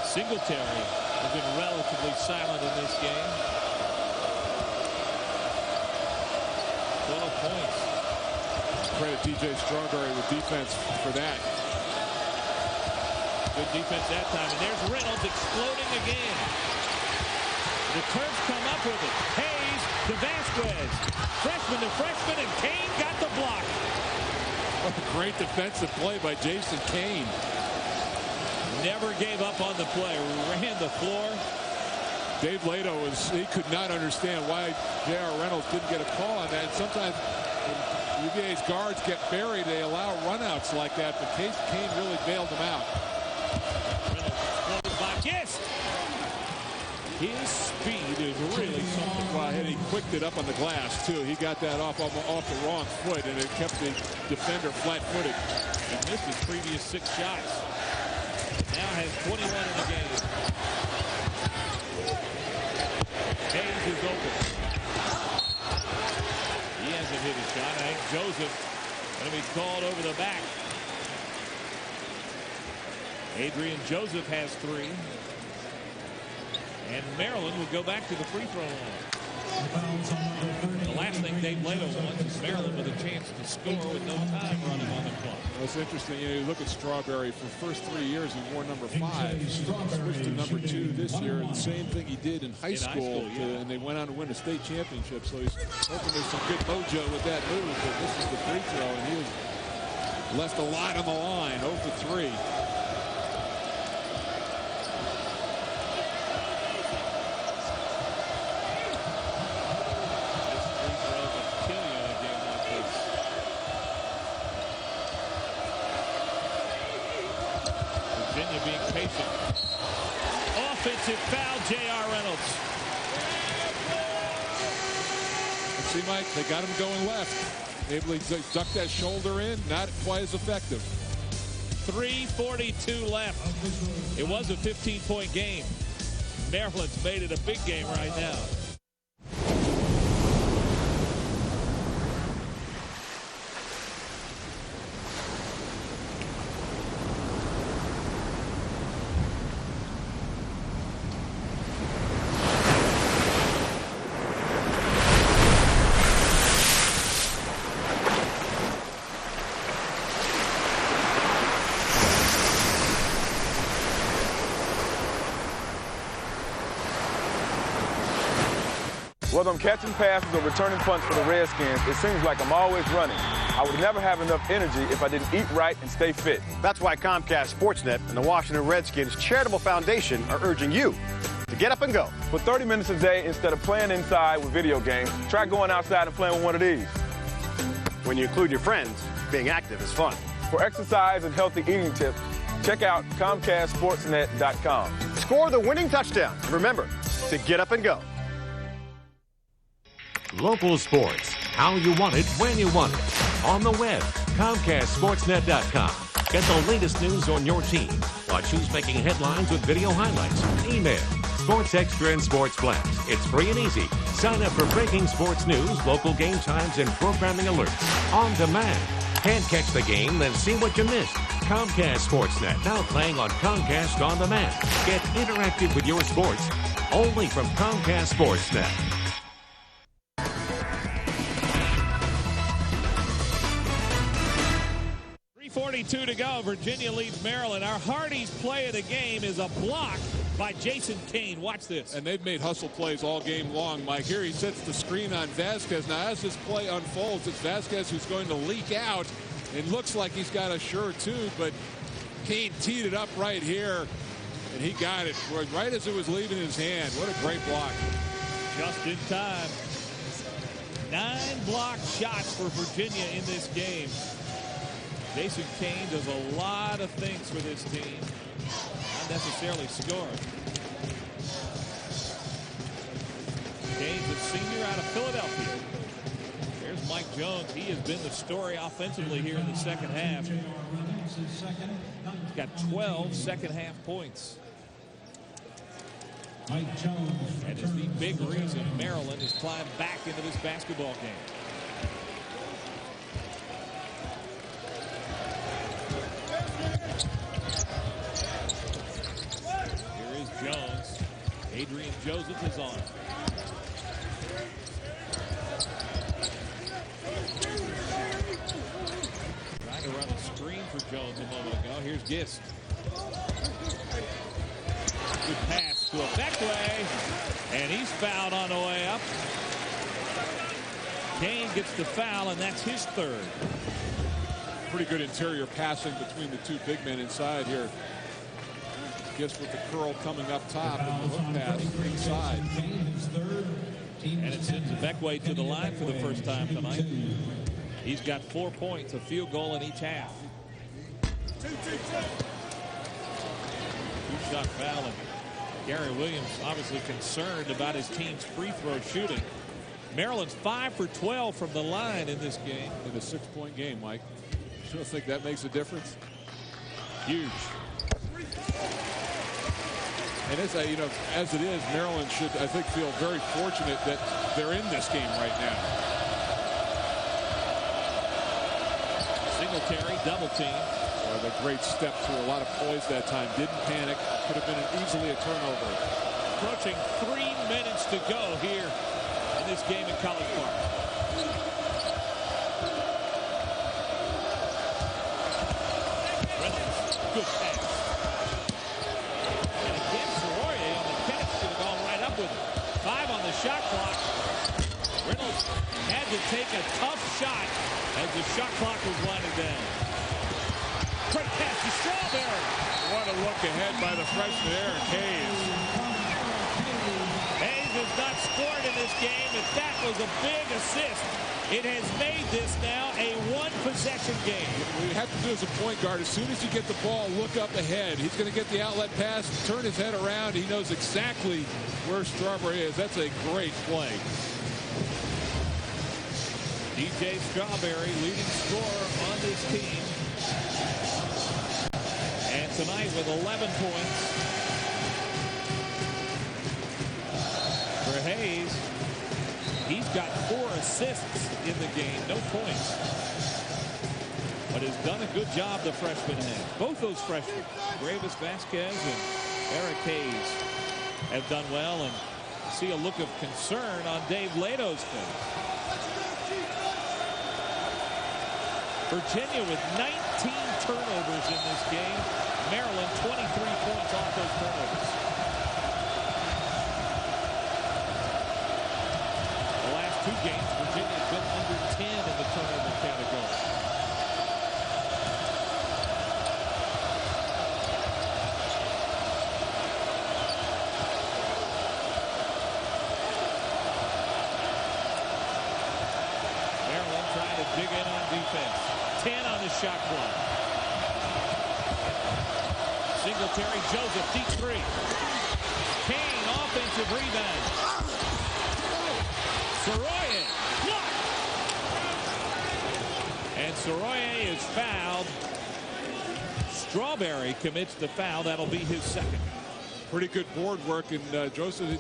Singletary have been relatively silent in this game. 12 points. Credit DJ Strawberry with defense for that. Good defense that time. And there's Reynolds exploding again. The Terps come up with it. Hayes to Vasquez. Freshman to freshman, and Kane got the block. What a great defensive play by Jason Kane. Never gave up on the play. Ran the floor. Dave Lato he could not understand why J.R. Reynolds didn't get a call on that. And sometimes when UVA's guards get buried, they allow runouts like that, but Kane really bailed them out. Reynolds by Gist. His speed is really something. Well, and he quicked it up on the glass, too. He got that off the wrong foot, and it kept the defender flat-footed. He missed his previous 6 shots. Now has 21 in the game. Hayes is open. He hasn't hit his shot. I think Joseph going to be called over the back. Adrian Joseph has 3. And Maryland will go back to the free throw line. The last thing Dave Lato wants is Maryland with a chance to score with no time running on the clock. Well, it's interesting. You look at Strawberry. For the first 3 years, he wore number 5. He switched to number 2 this year. The same thing he did in high school, and they went on to win a state championship. So he's hoping there's some good mojo with that move. But this is the free throw, and he has left a lot on the line. 0 for 3. Offensive foul, J.R. Reynolds. See, Mike, they got him going left. Able to duck that shoulder in, not quite as effective. 3:42 left. It was a 15-point game. Maryland's made it a big game right now. Whether I'm catching passes or returning punts for the Redskins, it seems like I'm always running. I would never have enough energy if I didn't eat right and stay fit. That's why Comcast Sportsnet and the Washington Redskins Charitable Foundation are urging you to get up and go. For 30 minutes a day, instead of playing inside with video games, try going outside and playing with one of these. When you include your friends, being active is fun. For exercise and healthy eating tips, check out ComcastSportsNet.com. Score the winning touchdown. And remember to get up and go. Local sports, how you want it, when you want it. On the web, ComcastSportsNet.com. Get the latest news on your team. Watch who's making headlines with video highlights. Email Sports Extra and Sports Blast. It's free and easy. Sign up for breaking sports news, local game times, and programming alerts. On demand. Can't catch the game? Then see what you missed. Comcast Sportsnet, now playing on Comcast On Demand. Get interactive with your sports, only from Comcast Sportsnet. 3:42 to go. Virginia leads Maryland. Our Hardy's play of the game is a block by Jason Kane. Watch this. And they've made hustle plays all game long, Mike. Here he sets the screen on Vasquez. Now, as this play unfolds, it's Vasquez who's going to leak out. It looks like he's got a sure too, but Kane teed it up right here, and he got it right as it was leaving his hand. What a great block. Just in time. 9 block shots for Virginia in this game. Jason Kane does a lot of things for this team. Not necessarily scoring. Kane's a senior out of Philadelphia. There's Mike Jones. He has been the story offensively here in the second half. He's got 12 second half points. Mike Jones. And is the big reason Maryland has climbed back into this basketball game. Here is Jones. Joseph is on. Trying to run a screen for Jones a moment ago. Here's Gist. Good pass to Ebekwe, and he's fouled on the way up. Kane gets the foul, and that's his third. Pretty good interior passing between the two big men inside here. Gist with the curl coming up top and the hook pass inside. And it sends Ebekwe to the line for the first time tonight. He's got 4 points, a field goal in each half. Two-shot foul, and Gary Williams obviously concerned about his team's free throw shooting. Maryland's 5 for 12 from the line in this game. In a 6-point game, Mike. You don't think that makes a difference? Huge. And as it is, Maryland should, I think, feel very fortunate that they're in this game right now. Singletary double team. A great step through a lot of poise that time. Didn't panic. Could have been easily a turnover. Approaching 3 minutes to go here in this game in College Park. Reynolds, good pass. And again, Soroye on the catch could have gone right up with it. 5 on the shot clock. Reynolds had to take a tough shot as the shot clock was winding down. Great pass to Strawberry. What a look ahead by the freshman Aaron Hayes. Hayes has not scored in this game, and that was a big assist. It has made this now a one-possession game. What you have to do as a point guard, as soon as you get the ball, look up ahead. He's going to get the outlet pass, turn his head around. He knows exactly where Strawberry is. That's a great play. DJ Strawberry, leading scorer on this team. And tonight with 11 points for Hayes. He's got 4 assists in the game, no points. But has done a good job, the freshman has. Both those freshmen, Gravis Vasquez and Eric Hayes, have done well, and see a look of concern on Dave Lato's face. Virginia with 19 turnovers in this game. Maryland 23 points off those turnovers. The last 2 games, Virginia's been under 10 in the turnover category. Maryland trying to dig in on defense. 10 on the shot clock. Singletary, Joseph, deep 3. Kane, offensive rebound. Soroye, blocked. And Soroye is fouled. Strawberry commits the foul. That'll be his second. Pretty good board work, and Joseph,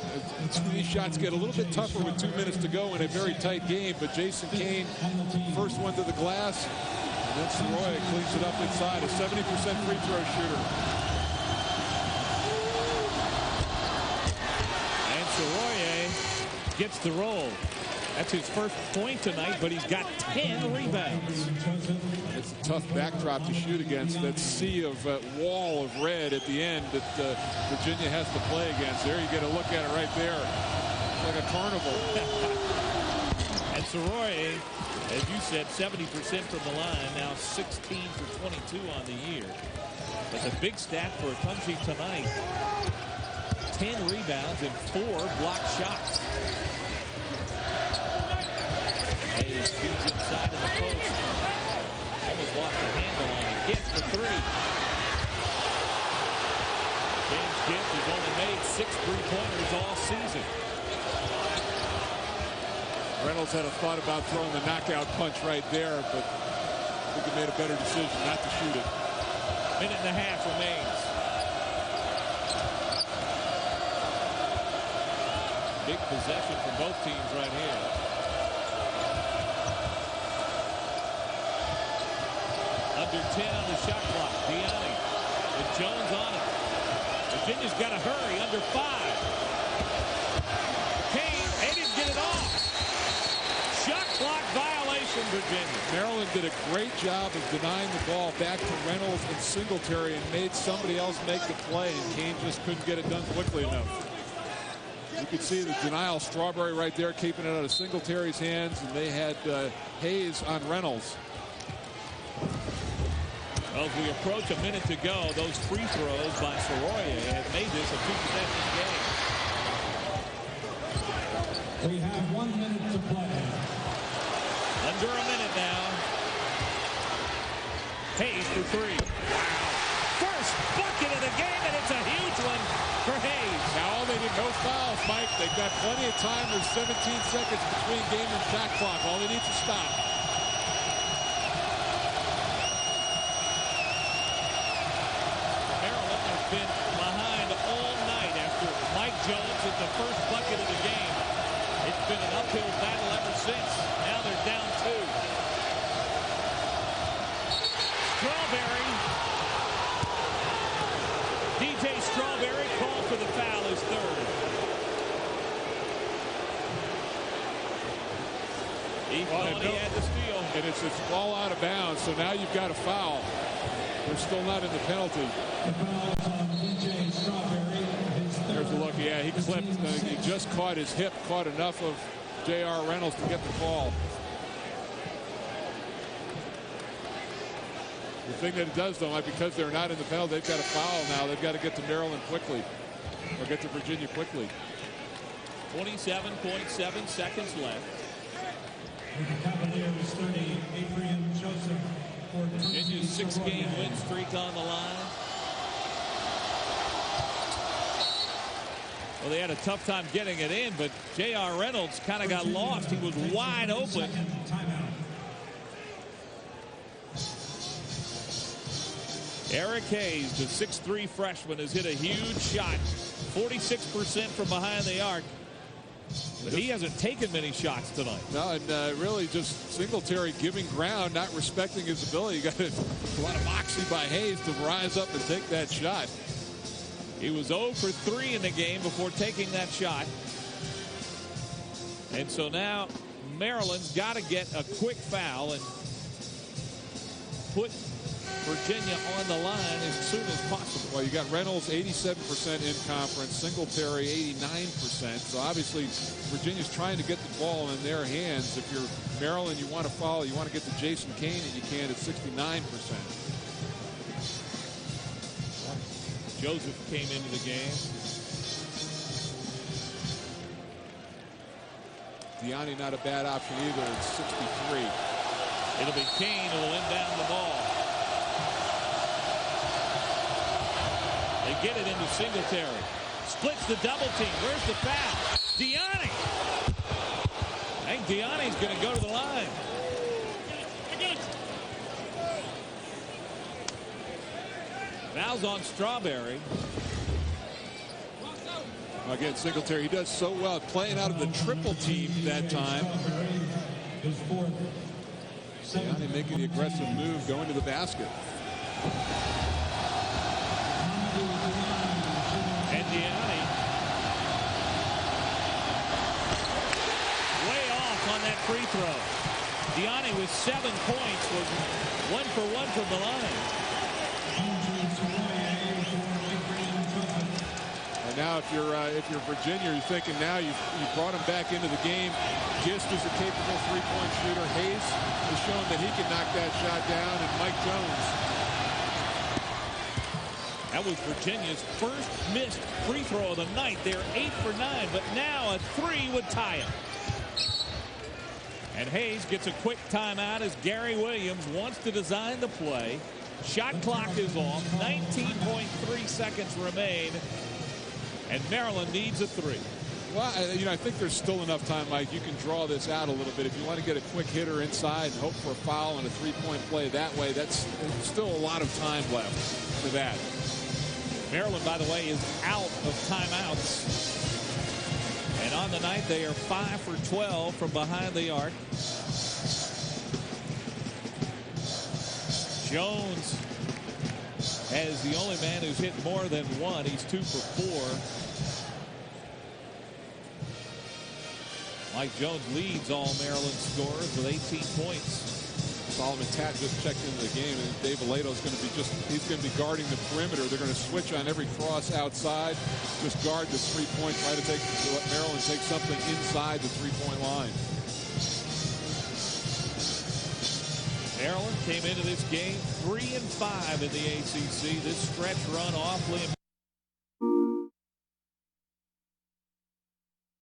these shots get a little bit tougher with 2 minutes to go in a very tight game, but Jason Kane, first one to the glass, and then Soroye cleans it up inside, a 70% free throw shooter. And Soroye gets the roll. That's his first point tonight, but he's got 10 rebounds. It's a tough backdrop to shoot against. That sea of wall of red at the end that Virginia has to play against. There you get a look at it right there. It's like a carnival. And Soroye, as you said, 70% from the line, now 16 for 22 on the year. That's a big stat for Tunji tonight. 10 rebounds and 4 blocked shots. Hayes shoots inside of the post. Almost lost the handle on it. Gets the 3. James Gibbs has only made 6 3-pointers all season. Reynolds had a thought about throwing the knockout punch right there, but I think he made a better decision not to shoot it. Minute and a half remains. Big possession for both teams right here. Under 10 on the shot clock. Diani with Jones on it. Virginia's got to hurry. Under 5. Virginia. Maryland did a great job of denying the ball back to Reynolds and Singletary and made somebody else make the play, and Kane just couldn't get it done quickly enough. You could see the denial. Strawberry right there keeping it out of Singletary's hands, and they had Hayes on Reynolds. Well, as we approach a minute to go, those free throws by Soroya have made this a two-possession game. We have 1 minute to play. Under a minute now. Hayes for three. Wow. First bucket of the game, and it's a huge one for Hayes. Now all they need, no fouls, Mike. They've got plenty of time. There's 17 seconds between game and shot clock. All they need to stop. Maryland has been behind all night after Mike Jones at the first bucket of the game. It's been an uphill battle ever since. Now they're down two. Strawberry. DJ Strawberry called for the foul, his third. He thought he had the steal. And it's ball out of bounds, so now you've got a foul. They're still not in the penalty. The foul on DJ Strawberry. There's a look. Yeah, he clipped. He just caught his hip, caught enough of J.R. Reynolds to get the call. The thing that it does, though, because they're not in the penalty, they've got a foul now. They've got to get to Maryland quickly, or get to Virginia quickly. 27.7 seconds left. With the Cavaliers 30, Adrian Joseph for Virginia's 6-game win streak on the line. Well, they had a tough time getting it in, but J.R. Reynolds kind of got lost. He was wide open. Eric Hayes, the 6'3" freshman, has hit a huge shot. 46% from behind the arc. But he hasn't taken many shots tonight. No, and really just Singletary giving ground, not respecting his ability. You got a lot of moxie by Hayes to rise up and take that shot. He was 0 for 3 in the game before taking that shot. And so now Maryland's got to get a quick foul and put Virginia on the line as soon as possible. Well, you got Reynolds 87% in conference, Singletary 89%. So obviously Virginia's trying to get the ball in their hands. If you're Maryland, you want to follow, you want to get to Jason Kane, and you can at 69%. Joseph came into the game. Diani not a bad option either at 63. It'll be Kane who will inbound the ball. They get it into Singletary. Splits the double team. Where's the foul? Diani. I think Diani's going to go to the line. Foul's on Strawberry. Again, Singletary, he does so well playing out of the triple team that time. Diani making the aggressive move, going to the basket. And Diani way off on that free throw. Diani with 7 points was 1 for 1 from the line. And now if you're Virginia, you're thinking now you brought him back into the game. Gist is a capable three-point shooter. Hayes has shown that he can knock that shot down, and Mike Jones. That was Virginia's first missed free throw of the night. They're 8 for 9, but now a 3 would tie it. And Hayes gets a quick timeout as Gary Williams wants to design the play. Shot clock is off. 19.3 seconds remain. And Maryland needs a 3. Well, I think there's still enough time, Mike. You can draw this out a little bit. If you want to get a quick hitter inside and hope for a foul and a three-point play that way, that's still a lot of time left for that. Maryland, by the way, is out of timeouts. And on the night, they are 5 for 12 from behind the arc. Jones as the only man who's hit more than 1. He's 2 for 4. Mike Jones leads all Maryland scorers with 18 points. Solomon Tat just checked into the game, and Dave Aledo's going to be he's going to be guarding the perimeter. They're going to switch on every cross outside, just guard the three-point, try to let Maryland take something inside the three-point line. Maryland came into this game 3-5 in the ACC. This stretch run awfully